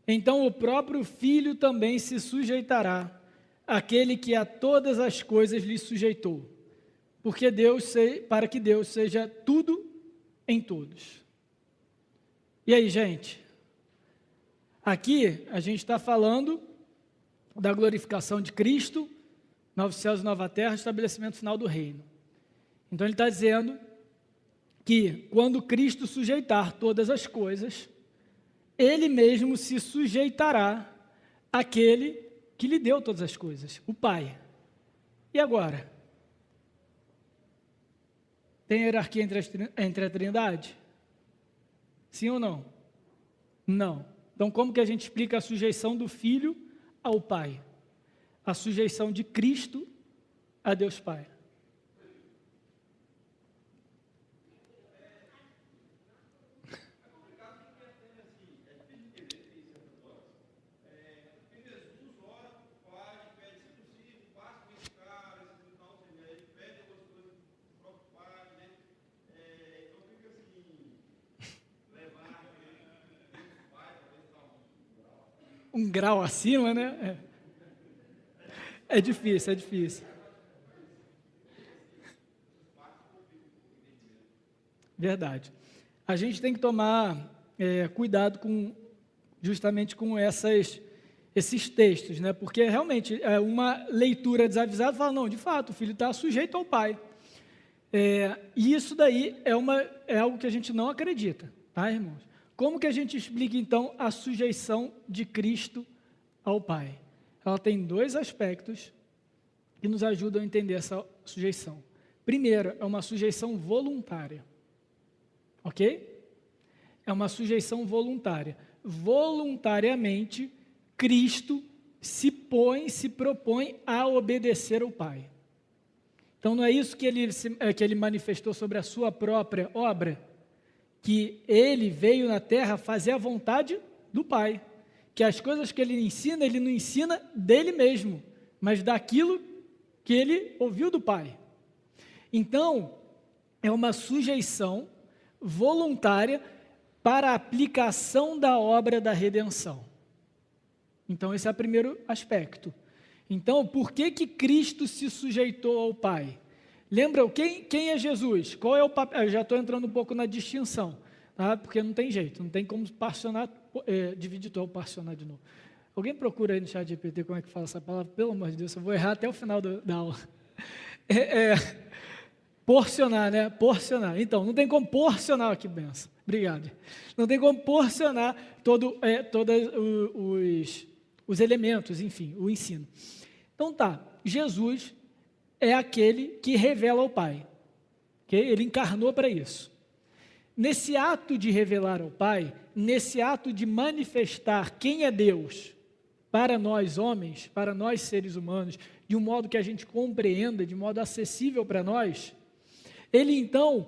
então o próprio Filho também se sujeitará àquele que a todas as coisas lhe sujeitou, para que Deus seja tudo em todos. E aí, gente? Aqui a gente está falando da glorificação de Cristo, novos céus e nova terra, estabelecimento final do reino. Então ele está dizendo que quando Cristo sujeitar todas as coisas, ele mesmo se sujeitará àquele que lhe deu todas as coisas, o Pai. E agora? Tem hierarquia entre a Trindade? Sim ou não? Não. Então, como que a gente explica a sujeição do Filho ao Pai? A sujeição de Cristo a Deus Pai. Um grau acima, né? É difícil, é difícil. Verdade. A gente tem que tomar cuidado justamente com esses textos, né? Porque realmente uma leitura desavisada fala, não, de fato, o filho está sujeito ao pai. E isso daí é algo que a gente não acredita, tá, irmãos? Como que a gente explica, então, a sujeição de Cristo ao Pai? Ela tem dois aspectos que nos ajudam a entender essa sujeição. Primeiro, é uma sujeição voluntária, ok? É uma sujeição voluntária. Voluntariamente, Cristo se propõe a obedecer ao Pai. Então, não é isso que ele manifestou sobre a sua própria obra? Que ele veio na terra fazer a vontade do Pai. Que as coisas que ele não ensina dele mesmo, mas daquilo que ele ouviu do Pai. Então, é uma sujeição voluntária para a aplicação da obra da redenção. Então, esse é o primeiro aspecto. Então, por que Cristo se sujeitou ao Pai? Lembram quem é Jesus? Qual é o papel? Eu já estou entrando um pouco na distinção, tá? Porque não tem jeito, não tem como particionar, dividir tudo, particionar de novo. Alguém procura aí no chat GPT como é que fala essa palavra? Pelo amor de Deus, eu vou errar até o final da aula. Porcionar, né? Porcionar. Então, não tem como porcionar aqui, benção. Obrigado. Não tem como porcionar todos os elementos, enfim, o ensino. Então tá, Jesus é aquele que revela ao Pai, okay? Ele encarnou para isso. Nesse ato de revelar ao Pai, nesse ato de manifestar quem é Deus para nós homens, para nós seres humanos, de um modo que a gente compreenda, de modo acessível para nós, ele então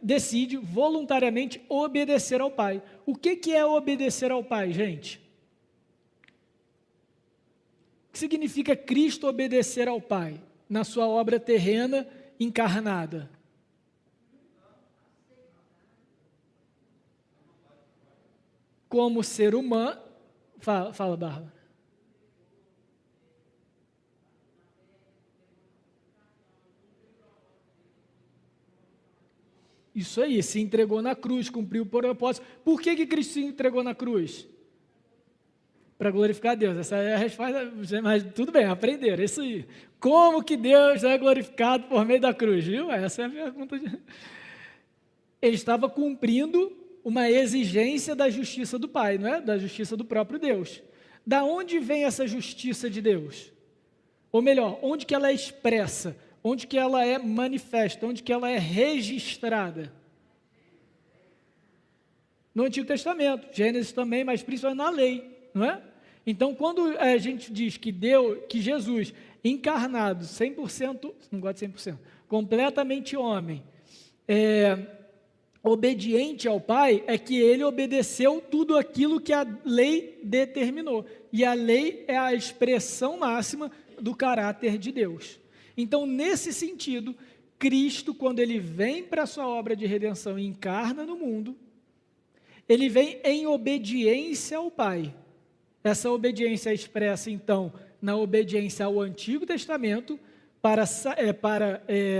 decide voluntariamente obedecer ao Pai. O que é obedecer ao Pai, gente? O que significa Cristo obedecer ao Pai na sua obra terrena encarnada? Como ser humano, fala Bárbara. Isso aí, se entregou na cruz, cumpriu o propósito. Por que Cristo se entregou na cruz? Para glorificar a Deus. Essa é a resposta, mas tudo bem, aprenderam, isso aí. Como que Deus é glorificado por meio da cruz, viu? Essa é a pergunta. Ele estava cumprindo uma exigência da justiça do Pai, não é? Da justiça do próprio Deus. Da onde vem essa justiça de Deus? Ou melhor, onde que ela é expressa? Onde que ela é manifesta? Onde que ela é registrada? No Antigo Testamento, Gênesis também, mas principalmente na lei, não é? Então, quando a gente diz que Jesus, encarnado, 100%, não gosto de 100%, completamente homem, obediente ao Pai, é que ele obedeceu tudo aquilo que a lei determinou. E a lei é a expressão máxima do caráter de Deus. Então, nesse sentido, Cristo, quando ele vem para a sua obra de redenção e encarna no mundo, ele vem em obediência ao Pai. Essa obediência é expressa, então, na obediência ao Antigo Testamento, para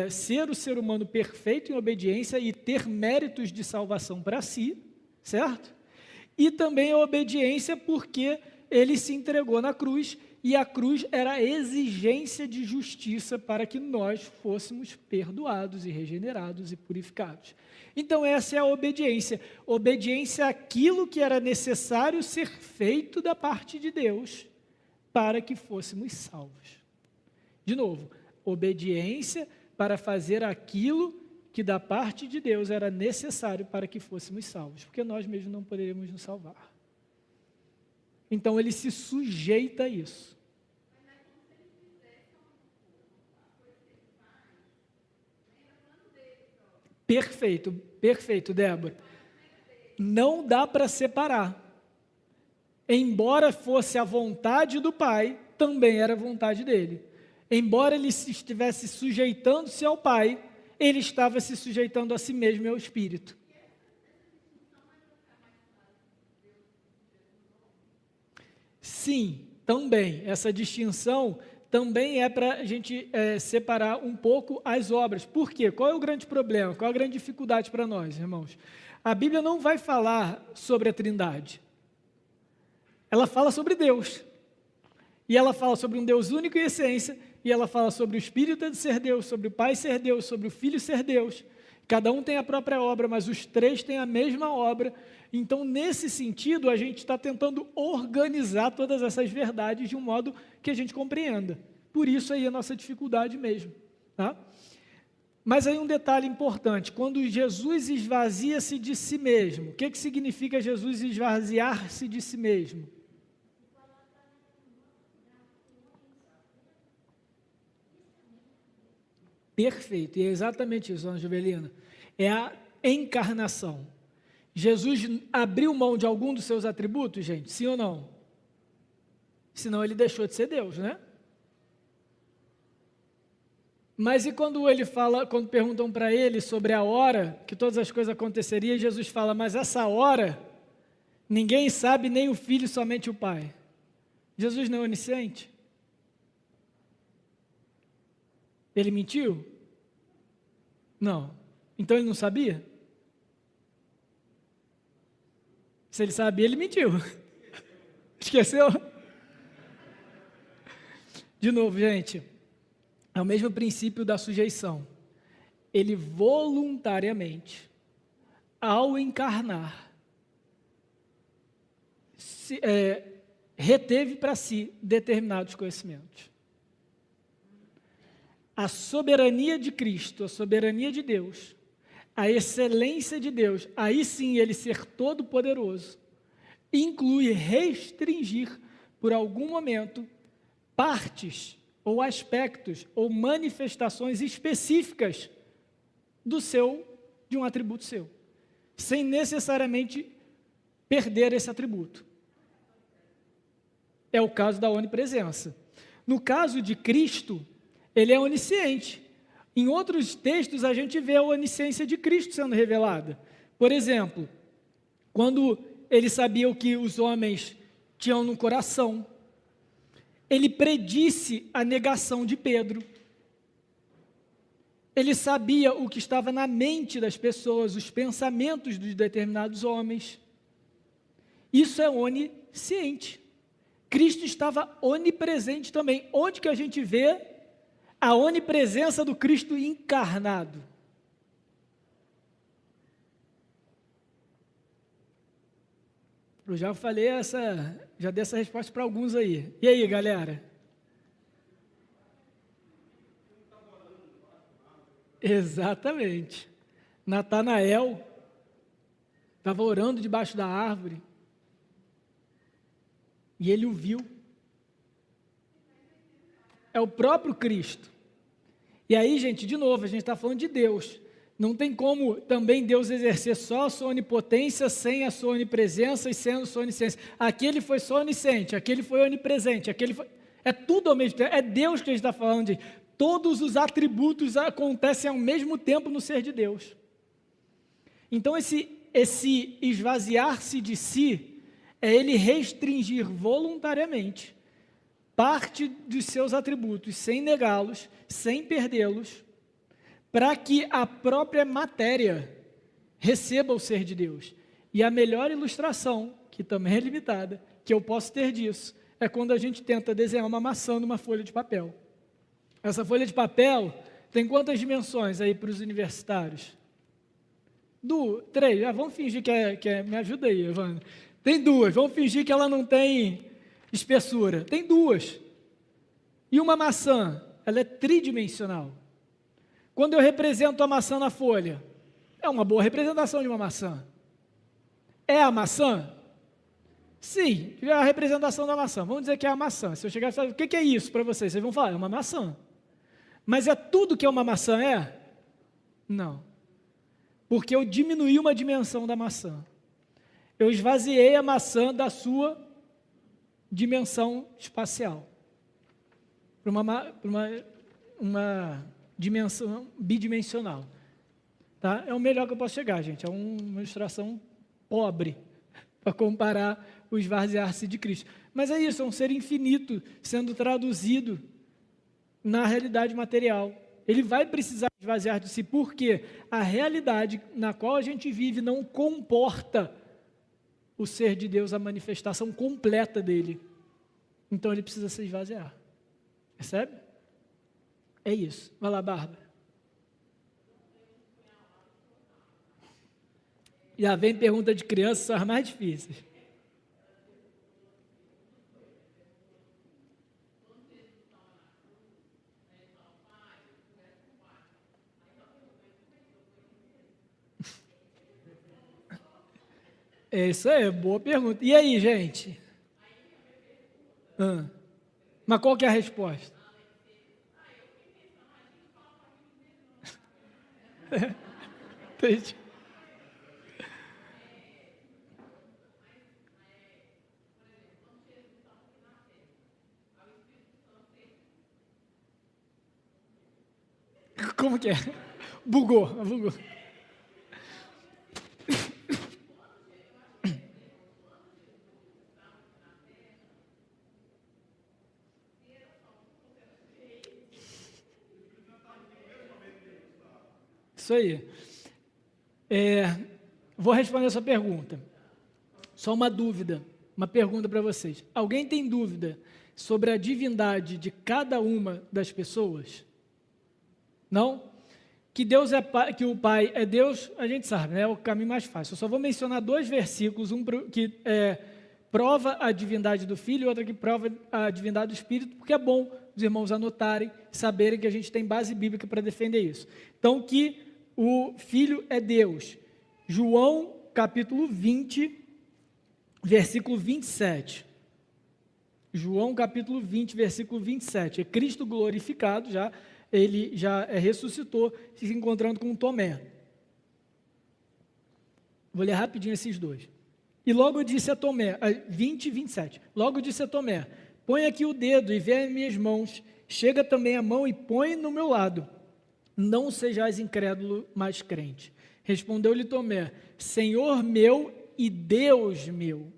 ser o ser humano perfeito em obediência e ter méritos de salvação para si, certo? E também a obediência porque ele se entregou na cruz, e a cruz era a exigência de justiça para que nós fôssemos perdoados e regenerados e purificados. Então essa é a obediência. Obediência àquilo que era necessário ser feito da parte de Deus para que fôssemos salvos. De novo, obediência para fazer aquilo que da parte de Deus era necessário para que fôssemos salvos, porque nós mesmos não poderíamos nos salvar. Então ele se sujeita a isso. Perfeito, perfeito, Débora. Não dá para separar. Embora fosse a vontade do Pai, também era a vontade dele. Embora ele estivesse sujeitando-se ao Pai, ele estava se sujeitando a si mesmo e ao Espírito. Sim, também, essa distinção também é para a gente separar um pouco as obras. Por quê? Qual é o grande problema? Qual é a grande dificuldade para nós, irmãos? A Bíblia não vai falar sobre a Trindade. Ela fala sobre Deus. E ela fala sobre um Deus único em essência, e ela fala sobre o Espírito de ser Deus, sobre o Pai ser Deus, sobre o Filho ser Deus. Cada um tem a própria obra, mas os três têm a mesma obra. Então, nesse sentido, a gente está tentando organizar todas essas verdades de um modo que a gente compreenda. Por isso aí a nossa dificuldade mesmo, tá? Mas aí um detalhe importante, quando Jesus esvazia-se de si mesmo, o que significa Jesus esvaziar-se de si mesmo? Perfeito, e é exatamente isso, dona Juvelina. É a encarnação. Jesus abriu mão de algum dos seus atributos, gente? Sim ou não? Senão ele deixou de ser Deus, né? Mas e quando ele fala, quando perguntam para ele sobre a hora que todas as coisas aconteceriam, Jesus fala, mas essa hora, ninguém sabe, nem o Filho, somente o Pai. Jesus não é onisciente? Ele mentiu? Não. Então ele não sabia? Se ele sabia, ele mentiu. Esqueceu? De novo, gente, é o mesmo princípio da sujeição. Ele voluntariamente, ao encarnar, reteve para si determinados conhecimentos. A soberania de Cristo, a soberania de Deus, a excelência de Deus, aí sim ele ser todo-poderoso, inclui restringir por algum momento partes ou aspectos ou manifestações específicas de um atributo seu, sem necessariamente perder esse atributo. É o caso da onipresença. No caso de Cristo, ele é onisciente. Em outros textos, a gente vê a onisciência de Cristo sendo revelada. Por exemplo, quando ele sabia o que os homens tinham no coração, ele predisse a negação de Pedro. Ele sabia o que estava na mente das pessoas, os pensamentos dos determinados homens. Isso é onisciente. Cristo estava onipresente também. Onde que a gente vê a onipresença do Cristo encarnado? Eu já falei já dei essa resposta para alguns aí. E aí, galera? Exatamente. Natanael estava orando debaixo da árvore e ele o viu. É o próprio Cristo. E aí, gente, de novo, a gente está falando de Deus. Não tem como também Deus exercer só a sua onipotência sem a sua onipresença e sendo sua onisciência. Aquele foi só onisciente, aquele foi onipresente, aquele foi... É tudo ao mesmo tempo, é Deus que a gente está falando de... Todos os atributos acontecem ao mesmo tempo no ser de Deus. Então, esse esvaziar-se de si é ele restringir voluntariamente parte dos seus atributos, sem negá-los, sem perdê-los, para que a própria matéria receba o ser de Deus. E a melhor ilustração, que também é limitada, que eu posso ter disso, é quando a gente tenta desenhar uma maçã numa folha de papel. Essa folha de papel tem quantas dimensões aí para os universitários? 3. Vamos fingir que é... Me ajuda aí, Evandro. Tem 2. Vamos fingir que ela não tem espessura. Tem 2. E uma maçã, ela é tridimensional. Quando eu represento a maçã na folha, é uma boa representação de uma maçã. É a maçã? Sim, é a representação da maçã. Vamos dizer que é a maçã. Se eu chegar e falar, o que é isso para vocês? Vocês vão falar, é uma maçã. Mas é tudo que uma maçã é? Não. Porque eu diminuí uma dimensão da maçã. Eu esvaziei a maçã da sua dimensão espacial. Para uma dimensão bidimensional. Tá? É o melhor que eu posso chegar, gente. É uma ilustração pobre para comparar o esvaziar-se de Cristo. Mas é isso, é um ser infinito sendo traduzido na realidade material. Ele vai precisar esvaziar de si, porque a realidade na qual a gente vive não comporta o ser de Deus, a manifestação completa dele. Então ele precisa se esvaziar. Percebe? É isso. Vai lá, Bárbara. Já vem pergunta de criança, são as mais difíceis. Isso aí, boa pergunta. E aí, gente? Mas qual que é a resposta? Entendi. Como que é? Bugou. Isso aí. Vou responder essa pergunta. Só uma dúvida, uma pergunta para vocês. Alguém tem dúvida sobre a divindade de cada uma das pessoas? Não? Que Deus é pai, que o Pai é Deus, a gente sabe, né? É o caminho mais fácil. Eu só vou mencionar 2 versículos, um que prova a divindade do Filho e outro que prova a divindade do Espírito, porque é bom os irmãos anotarem, saberem que a gente tem base bíblica para defender isso. Então, que o Filho é Deus. João, capítulo 20, versículo 27. João, capítulo 20, versículo 27. É Cristo glorificado, ele já ressuscitou, se encontrando com Tomé. Vou ler rapidinho esses 2. E logo disse a Tomé, 20 e 27. Logo disse a Tomé: põe aqui o dedo e vê as minhas mãos. Chega também a mão e põe no meu lado. Não sejais incrédulo, mas crente. Respondeu-lhe Tomé: Senhor meu e Deus meu.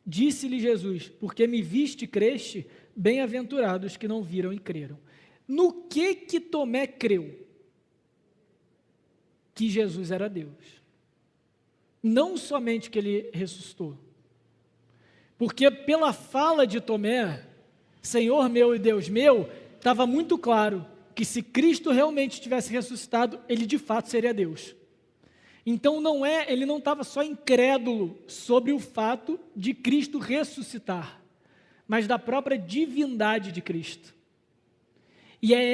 Disse-lhe Jesus: porque me viste e creste, bem-aventurados que não viram e creram. No que Tomé creu? Que Jesus era Deus. Não somente que ele ressuscitou. Porque pela fala de Tomé, Senhor meu e Deus meu, estava muito claro que se Cristo realmente tivesse ressuscitado, ele de fato seria Deus. Então ele não estava só incrédulo sobre o fato de Cristo ressuscitar, mas da própria divindade de Cristo. E é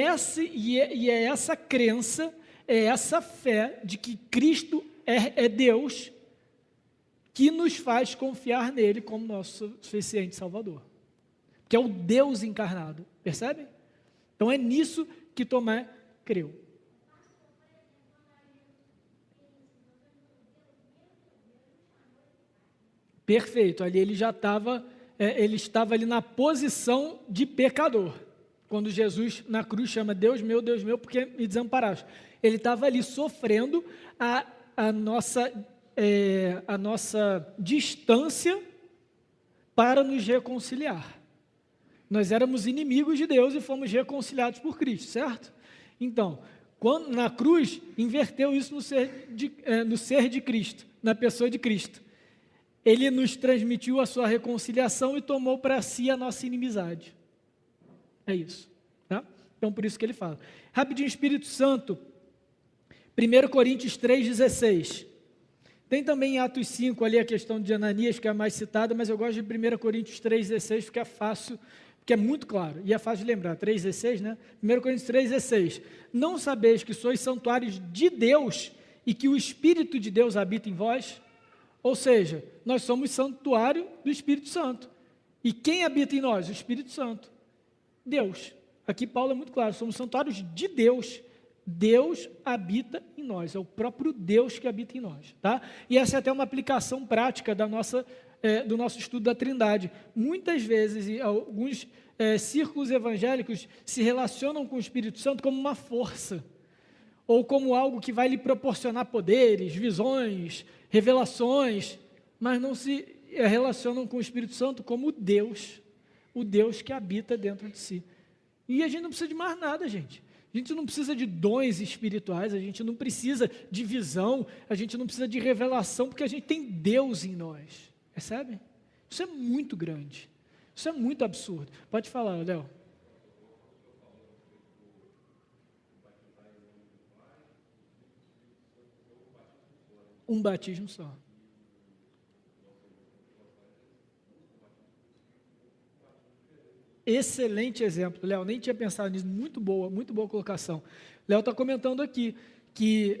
essa crença, é essa fé de que Cristo é Deus, que nos faz confiar nele como nosso suficiente Salvador. Que é o Deus encarnado, percebem? Então é nisso que Tomé creu. Perfeito, ali ele já estava, ele estava ali na posição de pecador. Quando Jesus na cruz chama Deus meu, porque me desamparaste. Ele estava ali sofrendo a nossa distância para nos reconciliar. Nós éramos inimigos de Deus e fomos reconciliados por Cristo, certo? Então, na cruz, inverteu isso no ser de Cristo, na pessoa de Cristo. Ele nos transmitiu a sua reconciliação e tomou para si a nossa inimizade. É isso, tá? Então, por isso que ele fala. Rapidinho, Espírito Santo, 1 Coríntios 3,16. Tem também em Atos 5 ali a questão de Ananias, que é a mais citada, mas eu gosto de 1 Coríntios 3,16, porque é fácil, porque é muito claro, e é fácil de lembrar, 3,16, né? 1 Coríntios 3,16. Não sabeis que sois santuários de Deus e que o Espírito de Deus habita em vós? Ou seja, nós somos santuário do Espírito Santo. E quem habita em nós? O Espírito Santo. Deus. Aqui Paulo é muito claro, somos santuários de Deus. Deus habita em nós, é o próprio Deus que habita em nós, tá? E essa é até uma aplicação prática do nosso estudo da Trindade. Muitas vezes, alguns círculos evangélicos se relacionam com o Espírito Santo como uma força, ou como algo que vai lhe proporcionar poderes, visões, revelações, mas não se relacionam com o Espírito Santo como Deus, o Deus que habita dentro de si. E a gente não precisa de mais nada, gente. A gente não precisa de dons espirituais, a gente não precisa de visão, a gente não precisa de revelação, porque a gente tem Deus em nós. Percebe? Isso é muito grande. Isso é muito absurdo. Pode falar, Léo. Um batismo só. Excelente exemplo, Léo, nem tinha pensado nisso, muito boa colocação. Léo está comentando aqui que,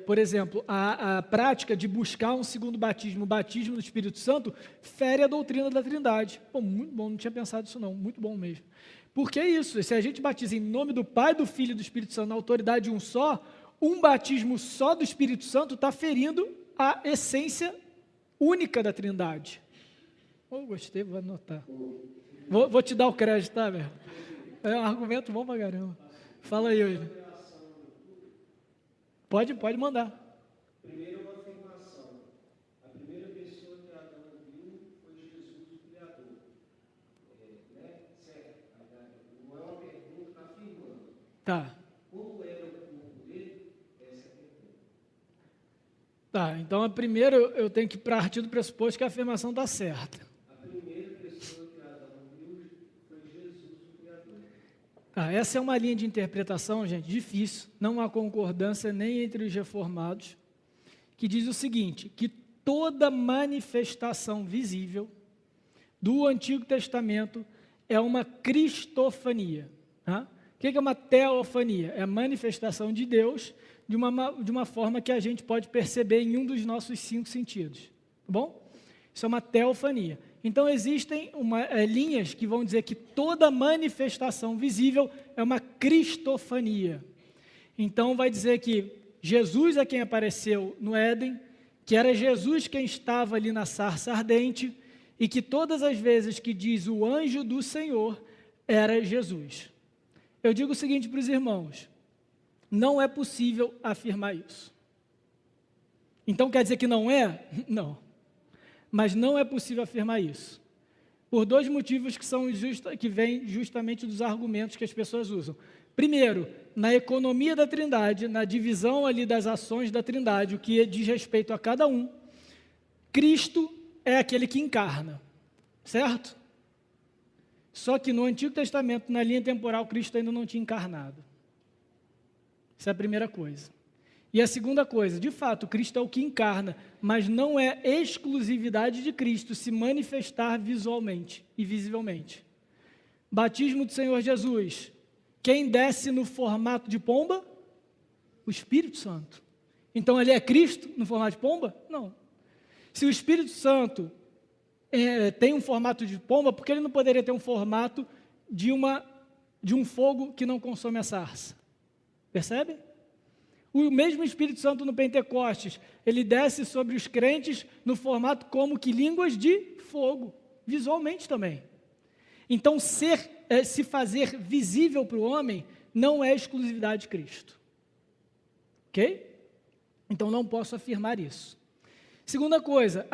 por exemplo, a prática de buscar um segundo batismo, o batismo do Espírito Santo, fere a doutrina da Trindade. Pô, muito bom, não tinha pensado nisso não, muito bom mesmo. Porque é isso, se a gente batiza em nome do Pai, do Filho e do Espírito Santo, na autoridade de um só, um batismo só do Espírito Santo está ferindo a essência única da Trindade. Oh, gostei, vou anotar. Vou te dar o crédito, tá, velho? É um argumento bom pra caramba. Fala aí, William. Pode mandar. Primeiro, uma afirmação. A primeira pessoa que Adão viu foi Jesus, o Criador. Certo? Não é uma pergunta, está afirmando. Tá. Como era o corpo dele? Essa é a pergunta. Tá, então primeiro eu tenho que partir do pressuposto que a afirmação está certa. Essa é uma linha de interpretação, gente, difícil, não há concordância nem entre os reformados, que diz o seguinte, que toda manifestação visível do Antigo Testamento é uma cristofania. Tá? O que é uma teofania? É a manifestação de Deus de uma forma que a gente pode perceber em um dos nossos 5 sentidos. Tá bom? Isso é uma teofania. Então, existem linhas que vão dizer que toda manifestação visível é uma cristofania. Então, vai dizer que Jesus é quem apareceu no Éden, que era Jesus quem estava ali na sarça ardente, e que todas as vezes que diz o anjo do Senhor, era Jesus. Eu digo o seguinte para os irmãos, não é possível afirmar isso. Então, quer dizer que não é? Não. Mas não é possível afirmar isso, por 2 motivos que vêm justamente dos argumentos que as pessoas usam. Primeiro, na economia da Trindade, na divisão ali das ações da Trindade, o que diz respeito a cada um, Cristo é aquele que encarna, certo? Só que no Antigo Testamento, na linha temporal, Cristo ainda não tinha encarnado. Essa é a primeira coisa. E a segunda coisa, de fato, Cristo é o que encarna, mas não é exclusividade de Cristo se manifestar visualmente e visivelmente. Batismo do Senhor Jesus. Quem desce no formato de pomba? O Espírito Santo. Então ele é Cristo no formato de pomba? Não. Se o Espírito Santo tem um formato de pomba, por que ele não poderia ter um formato de um fogo que não consome a sarça? Percebe? O mesmo Espírito Santo no Pentecostes, ele desce sobre os crentes no formato como que línguas de fogo, visualmente também. Então, se fazer visível para o homem não é exclusividade de Cristo. Ok? Então, não posso afirmar isso. Segunda coisa,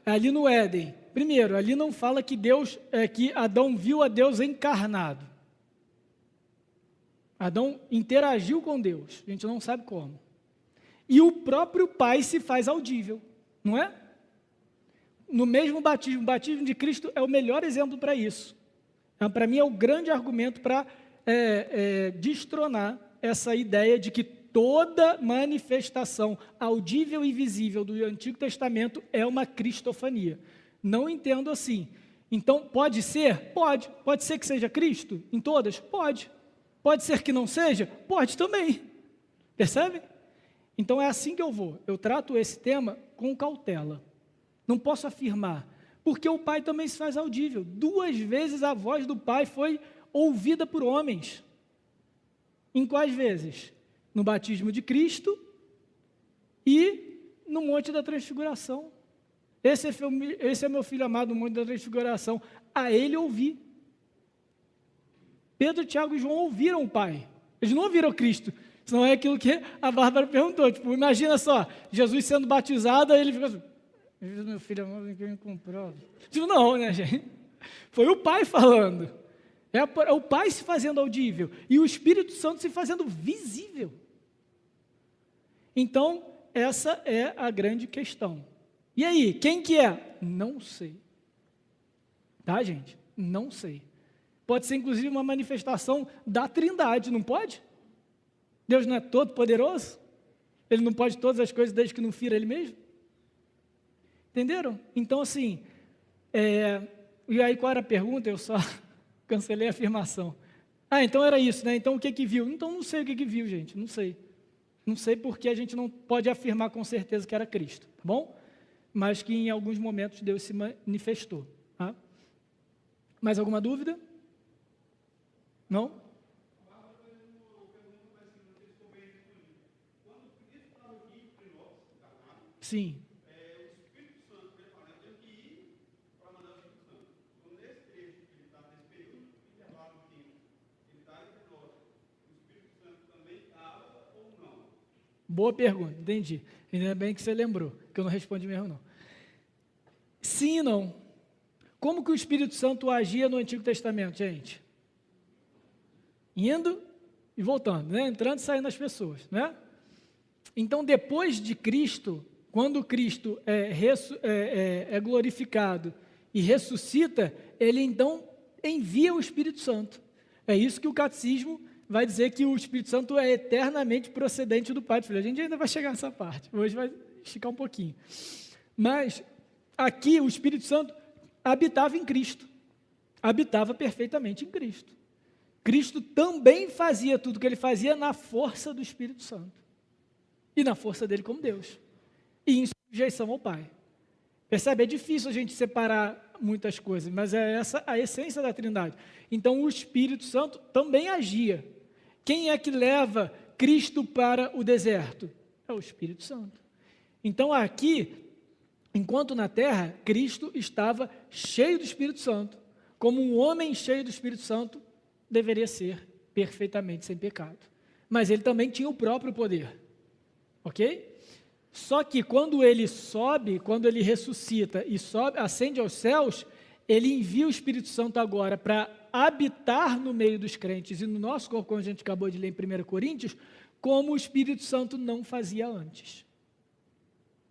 ali no Éden, primeiro, ali não fala que que Adão viu a Deus encarnado. Adão interagiu com Deus, a gente não sabe como. E o próprio Pai se faz audível, não é? No mesmo batismo, o batismo de Cristo é o melhor exemplo para isso. Para mim é o grande argumento para destronar essa ideia de que toda manifestação audível e visível do Antigo Testamento é uma cristofania. Não entendo assim. Então, pode ser? Pode. Pode ser que seja Cristo em todas? Pode. Pode ser que não seja? Pode também. Percebe? Então é assim que eu vou. Eu trato esse tema com cautela. Não posso afirmar, porque o Pai também se faz audível. 2 vezes a voz do Pai foi ouvida por homens. Em quais vezes? No batismo de Cristo e no Monte da Transfiguração. Esse é meu filho amado no Monte da Transfiguração. A ele ouvi. Pedro, Tiago e João ouviram o Pai. Eles não ouviram Cristo. Senão é aquilo que a Bárbara perguntou. Tipo, imagina só, Jesus sendo batizado, aí ele fica assim, meu filho amado, que me comprova. Tipo, não, né, gente? Foi o Pai falando. É o Pai se fazendo audível e o Espírito Santo se fazendo visível. Então, essa é a grande questão. E aí, quem que é? Não sei. Tá, gente? Não sei. Pode ser, inclusive, uma manifestação da Trindade, não pode? Deus não é todo poderoso? Ele não pode todas as coisas desde que não fira Ele mesmo? Entenderam? Então, assim, e aí qual era a pergunta? Eu só cancelei a afirmação. Então era isso, né? Então o que viu? Então não sei o que viu, gente, não sei. Não sei porque a gente não pode afirmar com certeza que era Cristo, tá bom? Mas que em alguns momentos Deus se manifestou. Tá? Mais alguma dúvida? Não? Sim. Boa pergunta, entendi. Ainda bem que você lembrou, que eu não respondi mesmo não. Sim e não. Como que o Espírito Santo agia no Antigo Testamento, gente? Indo e voltando, né? Entrando e saindo das pessoas, né? Então, depois de Cristo, quando Cristo é glorificado e ressuscita, ele então envia o Espírito Santo. É isso que o catecismo vai dizer, que o Espírito Santo é eternamente procedente do Pai e do Filho. A gente ainda vai chegar nessa parte, hoje vai esticar um pouquinho. Mas aqui o Espírito Santo habitava em Cristo, habitava perfeitamente em Cristo. Cristo também fazia tudo o que ele fazia na força do Espírito Santo e na força dele como Deus e em sujeição ao Pai. Percebe? É difícil a gente separar muitas coisas, mas é essa a essência da Trindade. Então o Espírito Santo também agia. Quem é que leva Cristo para o deserto? É o Espírito Santo. Então aqui, enquanto na terra, Cristo estava cheio do Espírito Santo, como um homem cheio do Espírito Santo deveria ser, perfeitamente sem pecado. Mas ele também tinha o próprio poder, ok? Só que quando ele sobe, quando ele ressuscita e sobe, ascende aos céus, ele envia o Espírito Santo agora para habitar no meio dos crentes e no nosso corpo, como a gente acabou de ler em 1 Coríntios, como o Espírito Santo não fazia antes.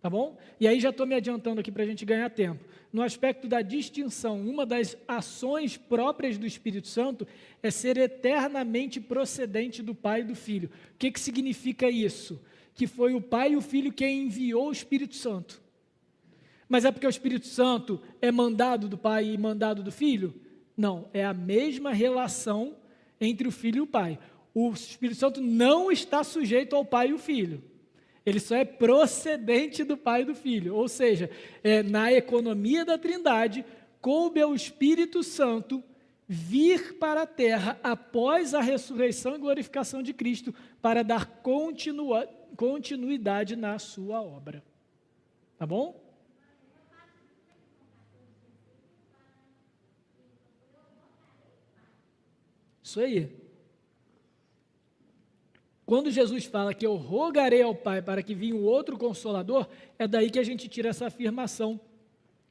Tá bom? E aí já estou me adiantando aqui para a gente ganhar tempo. No aspecto da distinção, uma das ações próprias do Espírito Santo é ser eternamente procedente do Pai e do Filho. O que significa isso? Que foi o Pai e o Filho quem enviou o Espírito Santo. Mas é porque o Espírito Santo é mandado do Pai e mandado do Filho? Não, é a mesma relação entre o Filho e o Pai. O Espírito Santo não está sujeito ao Pai e o Filho. Ele só é procedente do Pai e do Filho. Ou seja, na economia da Trindade, coube ao Espírito Santo vir para a terra após a ressurreição e glorificação de Cristo para dar continuidade na sua obra. Tá bom? Isso aí. Quando Jesus fala que eu rogarei ao Pai para que venha um outro Consolador, é daí que a gente tira essa afirmação,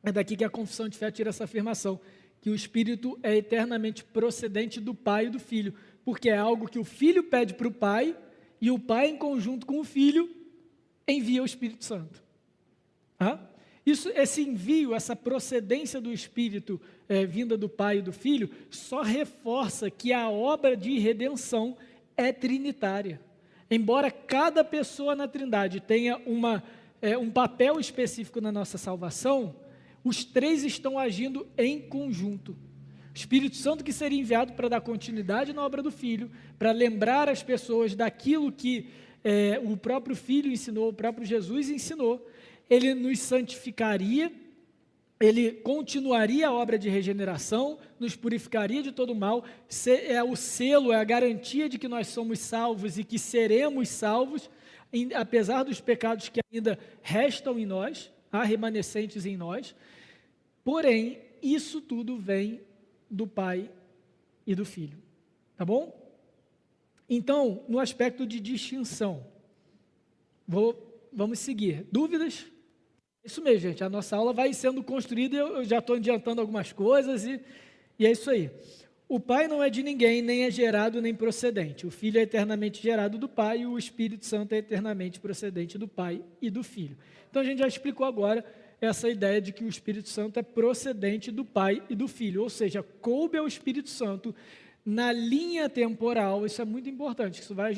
é daqui que a confissão de fé tira essa afirmação, que o Espírito é eternamente procedente do Pai e do Filho, porque é algo que o Filho pede para o Pai, e o Pai, em conjunto com o Filho, envia o Espírito Santo. Esse envio, essa procedência do Espírito vinda do Pai e do Filho, só reforça que a obra de redenção é trinitária. Embora cada pessoa na Trindade tenha um papel específico na nossa salvação, os três estão agindo em conjunto. O Espírito Santo que seria enviado para dar continuidade na obra do Filho, para lembrar as pessoas daquilo que o próprio Filho ensinou, o próprio Jesus ensinou, ele nos santificaria, ele continuaria a obra de regeneração, nos purificaria de todo mal, é o selo, é a garantia de que nós somos salvos e que seremos salvos, apesar dos pecados que ainda restam em nós, remanescentes em nós. Porém, isso tudo vem do Pai e do Filho. Tá bom? Então, no aspecto de distinção, vamos seguir. Dúvidas? Isso mesmo, gente, a nossa aula vai sendo construída, eu já estou adiantando algumas coisas e é isso aí. o Pai não é de ninguém, nem é gerado, nem procedente. O Filho é eternamente gerado do Pai e o Espírito Santo é eternamente procedente do Pai e do Filho. Então a gente já explicou agora essa ideia de que o Espírito Santo é procedente do Pai e do Filho, ou seja, coube ao Espírito Santo na linha temporal. Isso é muito importante, isso vai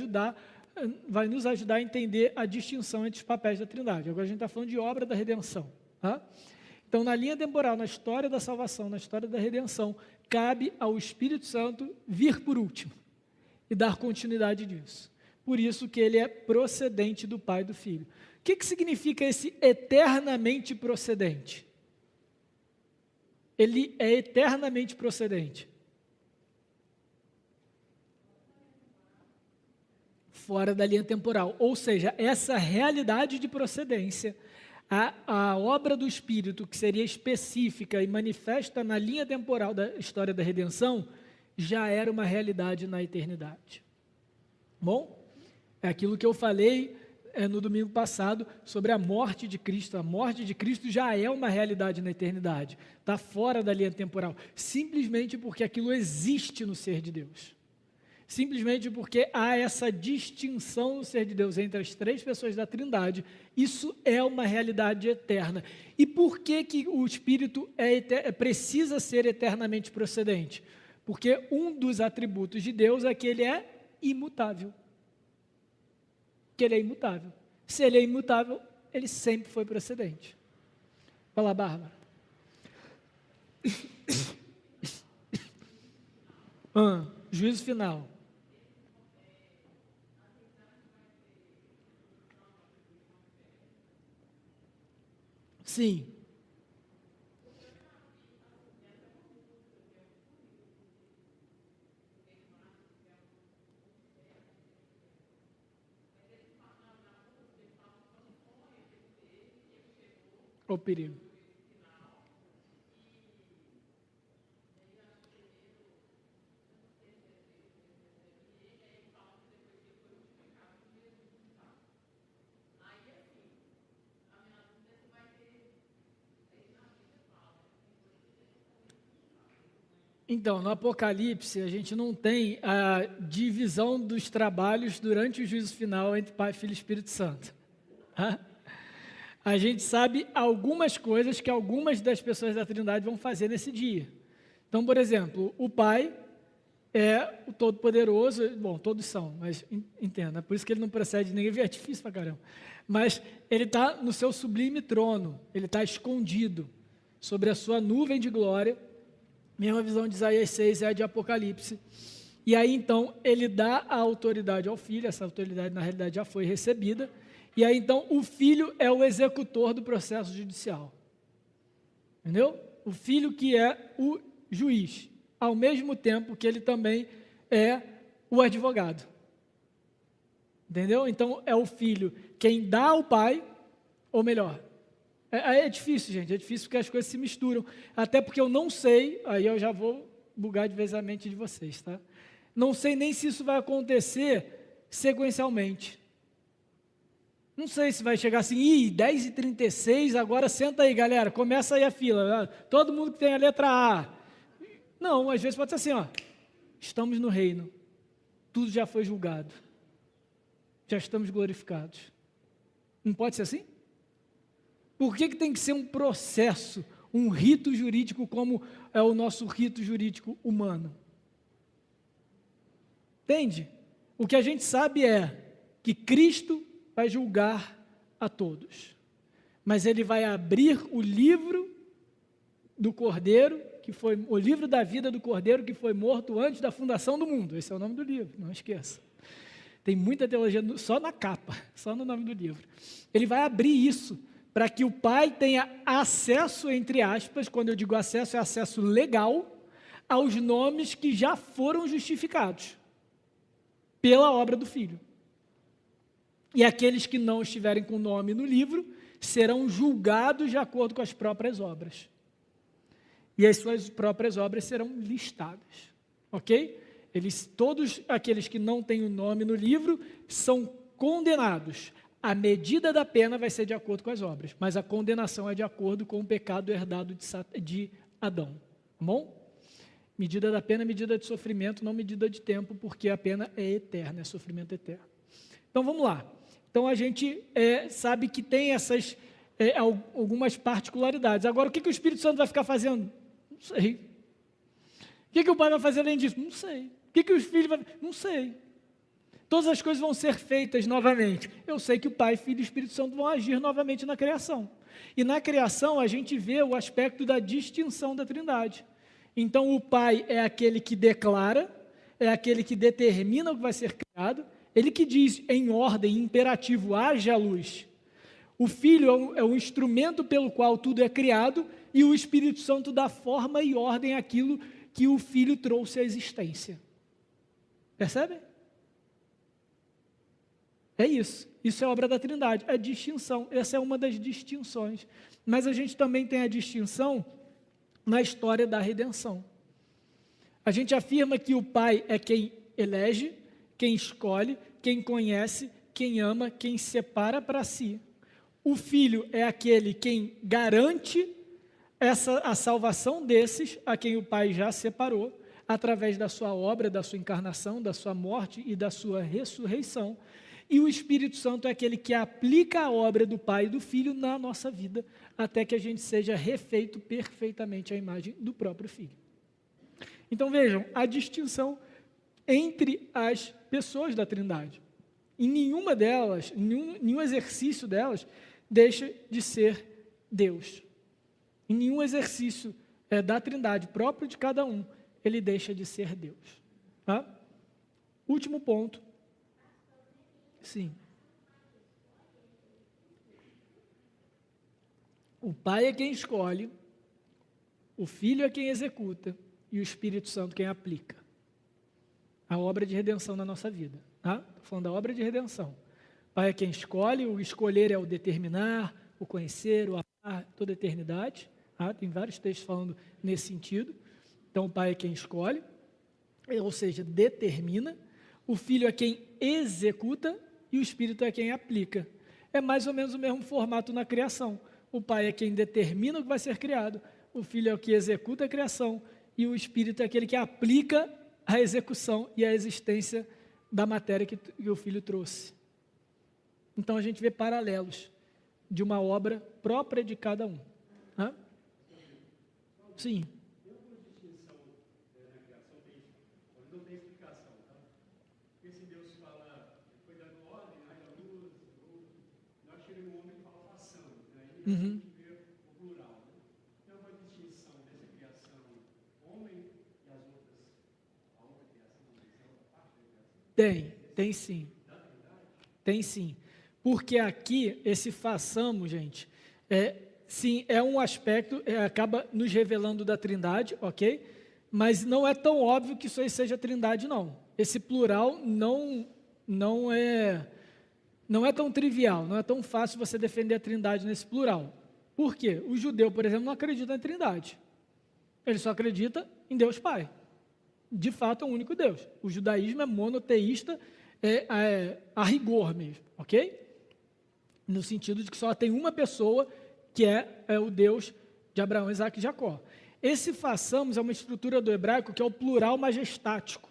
nos ajudar a entender a distinção entre os papéis da Trindade. Agora a gente está falando de obra da redenção, tá? Então, na linha temporal, na história da salvação, na história da redenção, cabe ao Espírito Santo vir por último e dar continuidade disso. Por isso que ele é procedente do Pai e do Filho. O que significa esse eternamente procedente? Ele é eternamente procedente. Fora da linha temporal. Ou seja, essa realidade de procedência, a obra do Espírito, que seria específica e manifesta na linha temporal da história da redenção, já era uma realidade na eternidade. Bom, é aquilo que eu falei no domingo passado sobre a morte de Cristo. A morte de Cristo já é uma realidade na eternidade, está fora da linha temporal, simplesmente porque aquilo existe no ser de Deus. Simplesmente porque há essa distinção no ser de Deus entre as três pessoas da Trindade, isso é uma realidade eterna. E por que o Espírito precisa ser eternamente procedente? Porque um dos atributos de Deus é que ele é imutável. Que ele é imutável. Se ele é imutável, ele sempre foi procedente. Fala, Bárbara. Juízo final. Sim. O perigo. Então, no Apocalipse, a gente não tem a divisão dos trabalhos durante o juízo final entre Pai, Filho e Espírito Santo. Tá? A gente sabe algumas coisas que algumas das pessoas da Trindade vão fazer nesse dia. Então, por exemplo, o Pai é o Todo-Poderoso, bom, todos são, mas entenda, é por isso que ele não procede ninguém, é difícil pra caramba. Mas ele está no seu sublime trono, ele está escondido sobre a sua nuvem de glória. Mesma visão de Isaías 6 é a de Apocalipse. E aí, então, ele dá a autoridade ao Filho, essa autoridade, na realidade, já foi recebida. E aí, então, o Filho é o executor do processo judicial. Entendeu? O Filho que é o juiz, ao mesmo tempo que ele também é o advogado. Entendeu? Então, é o Filho quem dá ao Pai, ou melhor, é difícil, gente, é difícil porque as coisas se misturam, até porque eu não sei, aí eu já vou bugar de vez a mente de vocês, tá? Não sei nem se isso vai acontecer sequencialmente. Não sei se vai chegar assim, 10h36, agora senta aí, galera, começa aí a fila, todo mundo que tem a letra A. Não, às vezes pode ser assim, estamos no reino, tudo já foi julgado, já estamos glorificados. Não pode ser assim? Por que tem que ser um processo, um rito jurídico como é o nosso rito jurídico humano? Entende? O que a gente sabe é que Cristo vai julgar a todos, mas ele vai abrir o livro do Cordeiro, que foi o livro da vida do Cordeiro que foi morto antes da fundação do mundo. Esse é o nome do livro, não esqueça. Tem muita teologia só na capa, só no nome do livro. Ele vai abrir isso para que o Pai tenha acesso, entre aspas, quando eu digo acesso, é acesso legal, aos nomes que já foram justificados pela obra do Filho. E aqueles que não estiverem com o nome no livro serão julgados de acordo com as próprias obras. E as suas próprias obras serão listadas, ok? Todos aqueles que não têm o nome no livro são condenados. A medida da pena vai ser de acordo com as obras, mas a condenação é de acordo com o pecado herdado de Adão, tá bom? Medida da pena é medida de sofrimento, não medida de tempo, porque a pena é eterna, é sofrimento eterno. Então vamos lá. Então a gente sabe que tem essas algumas particularidades. Agora, o que o Espírito Santo vai ficar fazendo? Não sei. O que o Pai vai fazer além disso? Não sei. O que os filhos vão fazer? Não sei. Todas as coisas vão ser feitas novamente. Eu sei que o Pai, Filho e Espírito Santo vão agir novamente na criação. E na criação a gente vê o aspecto da distinção da Trindade. Então o Pai é aquele que declara, é aquele que determina o que vai ser criado, ele que diz em ordem, imperativo, haja luz. O Filho é o instrumento pelo qual tudo é criado e o Espírito Santo dá forma e ordem àquilo que o Filho trouxe à existência. Percebem? É isso. Isso é obra da Trindade. A distinção. Essa é uma das distinções. Mas a gente também tem a distinção na história da redenção. A gente afirma que o Pai é quem elege, quem escolhe, quem conhece, quem ama, quem separa para si. O Filho é aquele quem garante a salvação desses a quem o Pai já separou, através da sua obra, da sua encarnação, da sua morte e da sua ressurreição. E o Espírito Santo é aquele que aplica a obra do Pai e do Filho na nossa vida, até que a gente seja refeito perfeitamente à imagem do próprio Filho. Então vejam, a distinção entre as pessoas da Trindade. Em nenhuma delas, nenhum exercício delas, deixa de ser Deus. Em nenhum exercício da Trindade próprio de cada um, ele deixa de ser Deus. Tá? Último ponto. Sim. O Pai é quem escolhe, o Filho é quem executa e o Espírito Santo quem aplica a obra de redenção na nossa vida. Tá? Estou falando da obra de redenção. O Pai é quem escolhe, o escolher é o determinar, o conhecer, o amar, toda a eternidade. Tá? Tem vários textos falando nesse sentido. Então, o Pai é quem escolhe, ou seja, determina. O Filho é quem executa e o Espírito é quem aplica. É mais ou menos o mesmo formato na criação. O Pai é quem determina o que vai ser criado, o Filho é o que executa a criação e o Espírito é aquele que aplica a execução e a existência da matéria que o Filho trouxe. Então a gente vê paralelos de uma obra própria de cada um. Hã? Sim. Uhum. Tem uma distinção dessa criação, homem e as outras, a outra criação, a outra parte da criação? Tem sim. Tem sim. Porque aqui, esse façamos, gente, sim, é um aspecto, acaba nos revelando da Trindade, ok? Mas não é tão óbvio que isso aí seja Trindade, não. Esse plural não é tão trivial, não é tão fácil você defender a Trindade nesse plural. Por quê? O judeu, por exemplo, não acredita na Trindade. Ele só acredita em Deus Pai. De fato, é um único Deus. O judaísmo é monoteísta a rigor mesmo, ok? No sentido de que só tem uma pessoa que é o Deus de Abraão, Isaac e Jacó. Esse façamos é uma estrutura do hebraico que é o plural majestático.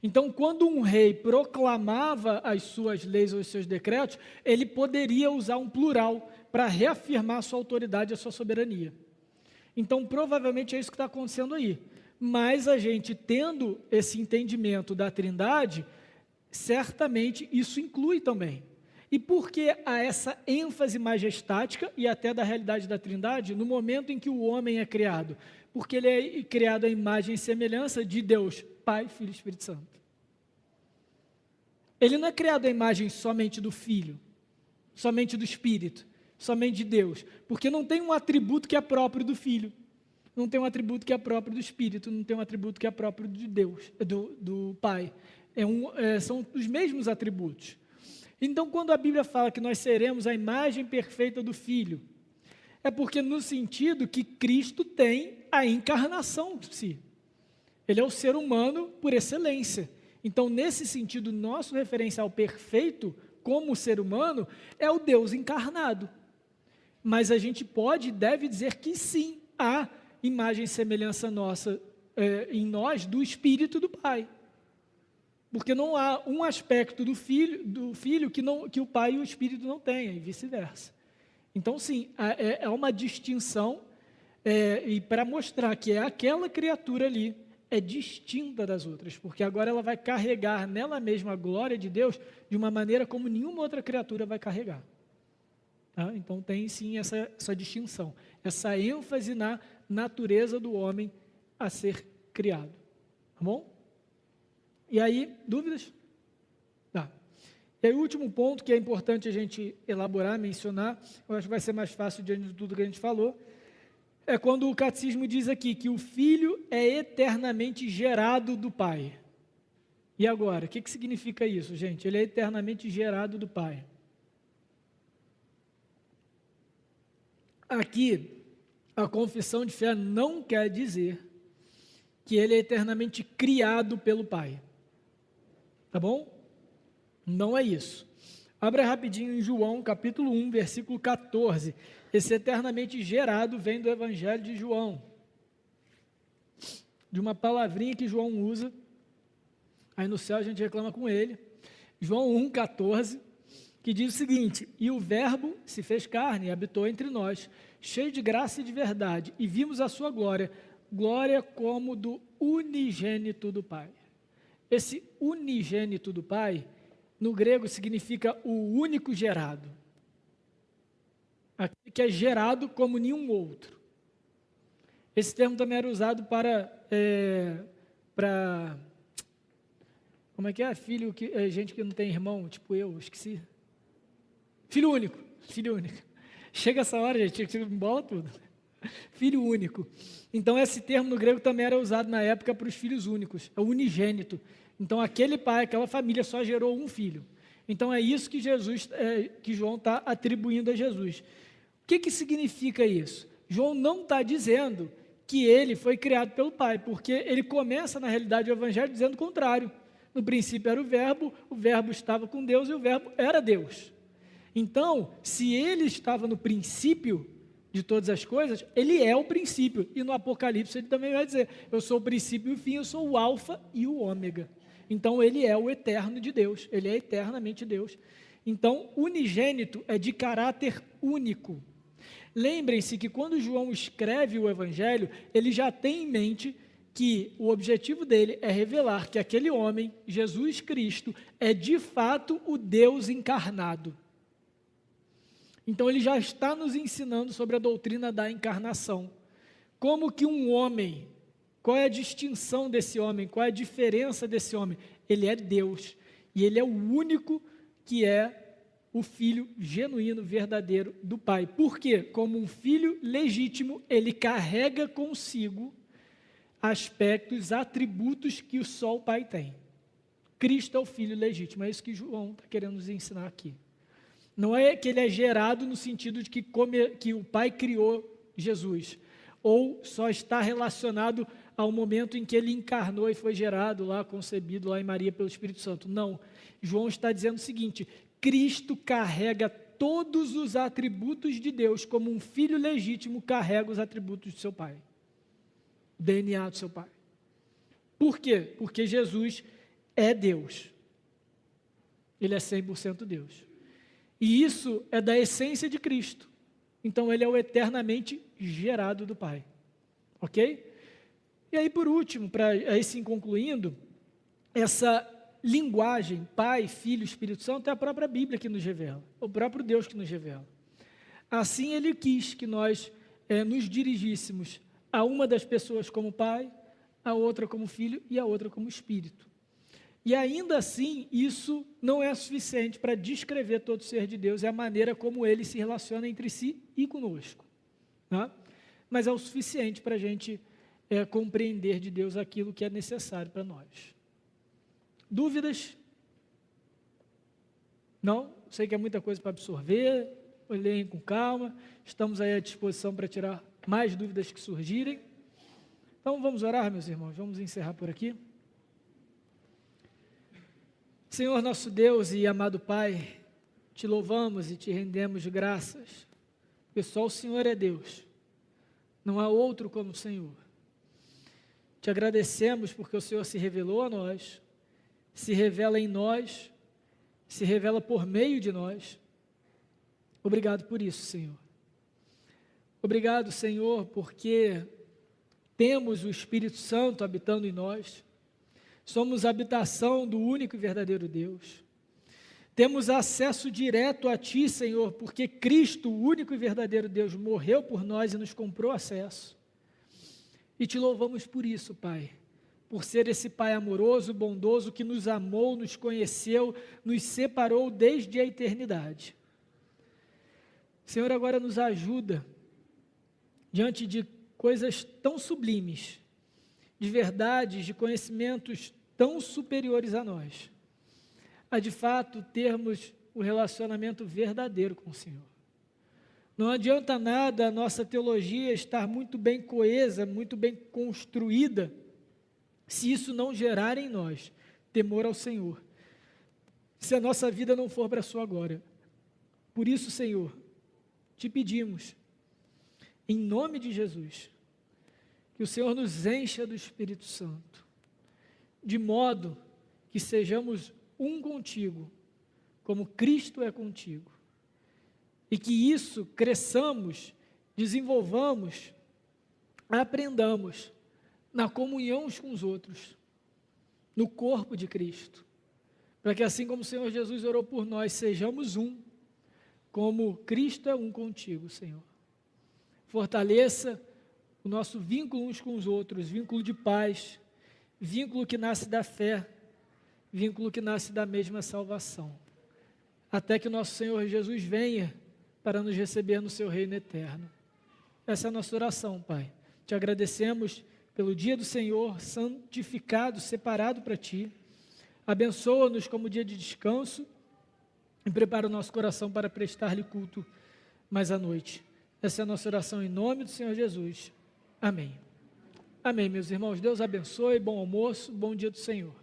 Então, quando um rei proclamava as suas leis ou os seus decretos, ele poderia usar um plural para reafirmar a sua autoridade e a sua soberania. Então, provavelmente é isso que está acontecendo aí. Mas a gente, tendo esse entendimento da Trindade, certamente isso inclui também. E por que há essa ênfase majestática e até da realidade da Trindade no momento em que o homem é criado? Porque ele é criado à imagem e semelhança de Deus, Pai, Filho e Espírito Santo. Ele não é criado à imagem somente do Filho, somente do Espírito, somente de Deus, porque não tem um atributo que é próprio do Filho, não tem um atributo que é próprio do Espírito, não tem um atributo que é próprio de Deus, do Pai. São os mesmos atributos. Então, quando a Bíblia fala que nós seremos a imagem perfeita do Filho, é porque no sentido que Cristo tem a encarnação de si. Ele é o ser humano por excelência. Então, nesse sentido, nosso referencial perfeito, como ser humano, é o Deus encarnado. Mas a gente pode e deve dizer que sim, há imagem e semelhança nossa em nós do Espírito do Pai. Porque não há um aspecto do filho que o Pai e o Espírito não tenham, e vice-versa. Então, sim, é uma distinção, e para mostrar que aquela criatura ali é distinta das outras, porque agora ela vai carregar nela mesma a glória de Deus de uma maneira como nenhuma outra criatura vai carregar. Tá? Então, tem sim essa distinção, essa ênfase na natureza do homem a ser criado. Tá bom? E aí, dúvidas? Tá. E aí, o último ponto que é importante a gente elaborar, mencionar, eu acho que vai ser mais fácil diante de tudo que a gente falou, é quando o catecismo diz aqui que o filho é eternamente gerado do pai. E agora, o que significa isso, gente? Ele é eternamente gerado do pai. Aqui, a confissão de fé não quer dizer que ele é eternamente criado pelo pai. Tá bom? Não é isso. Abra rapidinho em João, capítulo 1, versículo 14. Esse eternamente gerado vem do Evangelho de João. De uma palavrinha que João usa. Aí no céu a gente reclama com ele. João 1, 14, que diz o seguinte: e o Verbo se fez carne e habitou entre nós, cheio de graça e de verdade, e vimos a sua glória, glória como do unigênito do Pai. Esse unigênito do Pai, no grego, significa o único gerado. Aquele que é gerado como nenhum outro. Esse termo também era usado para como é que é? Filho, gente que não tem irmão, tipo eu, esqueci. Filho único. Chega essa hora, gente, embola tudo. Filho único. Então, esse termo no grego também era usado na época para os filhos únicos, é o unigênito. Então, aquele pai, aquela família só gerou um filho. Então, é isso que que João está atribuindo a Jesus. O que significa isso? João não está dizendo que ele foi criado pelo pai, porque ele começa, na realidade, o evangelho dizendo o contrário. No princípio era o verbo estava com Deus e o verbo era Deus. Então, se ele estava no princípio de todas as coisas, ele é o princípio. E no Apocalipse ele também vai dizer, eu sou o princípio e o fim, eu sou o alfa e o ômega. Então, ele é o eterno de Deus, ele é eternamente Deus. Então, unigênito é de caráter único. Lembrem-se que quando João escreve o Evangelho, ele já tem em mente que o objetivo dele é revelar que aquele homem, Jesus Cristo, é de fato o Deus encarnado. Então, ele já está nos ensinando sobre a doutrina da encarnação. Como que um homem, qual é a distinção desse homem, qual é a diferença desse homem? Ele é Deus, e ele é o único que é o filho genuíno, verdadeiro do Pai. Por quê? Como um filho legítimo, ele carrega consigo aspectos, atributos que só o Pai tem. Cristo é o filho legítimo, é isso que João está querendo nos ensinar aqui. Não é que ele é gerado no sentido de que o Pai criou Jesus, ou só está relacionado ao momento em que ele encarnou e foi gerado lá, concebido lá em Maria pelo Espírito Santo. Não, João está dizendo o seguinte: Cristo carrega todos os atributos de Deus, como um filho legítimo carrega os atributos do seu Pai, o DNA do seu Pai. Por quê? Porque Jesus é Deus, ele é 100% Deus. E isso é da essência de Cristo. Então, ele é o eternamente gerado do Pai. Ok? E aí, por último, para aí sim concluindo, essa linguagem, Pai, Filho, Espírito Santo, é a própria Bíblia que nos revela, o próprio Deus que nos revela. Assim, ele quis que nós nos dirigíssemos a uma das pessoas como Pai, a outra como Filho e a outra como Espírito. E ainda assim, isso não é suficiente para descrever todo o ser de Deus, é a maneira como ele se relaciona entre si e conosco. Tá? Mas é o suficiente para a gente compreender de Deus aquilo que é necessário para nós. Dúvidas? Não? Sei que é muita coisa para absorver, olhem com calma, estamos aí à disposição para tirar mais dúvidas que surgirem. Então vamos orar, meus irmãos, vamos encerrar por aqui. Senhor nosso Deus e amado Pai, te louvamos e te rendemos graças, porque só o Senhor é Deus, não há outro como o Senhor. Te agradecemos porque o Senhor se revelou a nós, se revela em nós, se revela por meio de nós. Obrigado por isso, Senhor. Obrigado, Senhor, porque temos o Espírito Santo habitando em nós. Somos habitação do único e verdadeiro Deus. Temos acesso direto a Ti, Senhor, porque Cristo, o único e verdadeiro Deus, morreu por nós e nos comprou acesso. E Te louvamos por isso, Pai, por ser esse Pai amoroso, bondoso, que nos amou, nos conheceu, nos separou desde a eternidade. Senhor, agora nos ajuda, diante de coisas tão sublimes, de verdades, de conhecimentos tão superiores a nós, a de fato termos um relacionamento verdadeiro com o Senhor. Não adianta nada a nossa teologia estar muito bem coesa, muito bem construída, se isso não gerar em nós temor ao Senhor, se a nossa vida não for para a sua glória. Por isso, Senhor, te pedimos, em nome de Jesus, que o Senhor nos encha do Espírito Santo, de modo que sejamos um contigo, como Cristo é contigo, e que isso cresçamos, desenvolvamos, aprendamos na comunhão uns com os outros, no corpo de Cristo, para que assim como o Senhor Jesus orou por nós, sejamos um, como Cristo é um contigo, Senhor. Fortaleça o nosso vínculo uns com os outros, vínculo de paz, vínculo que nasce da fé, vínculo que nasce da mesma salvação, até que o nosso Senhor Jesus venha para nos receber no seu reino eterno. Essa é a nossa oração, Pai. Te agradecemos pelo dia do Senhor, santificado, separado para Ti. Abençoa-nos como dia de descanso e prepara o nosso coração para prestar-lhe culto mais à noite. Essa é a nossa oração em nome do Senhor Jesus. Amém. Amém, meus irmãos. Deus abençoe, bom almoço, bom dia do Senhor.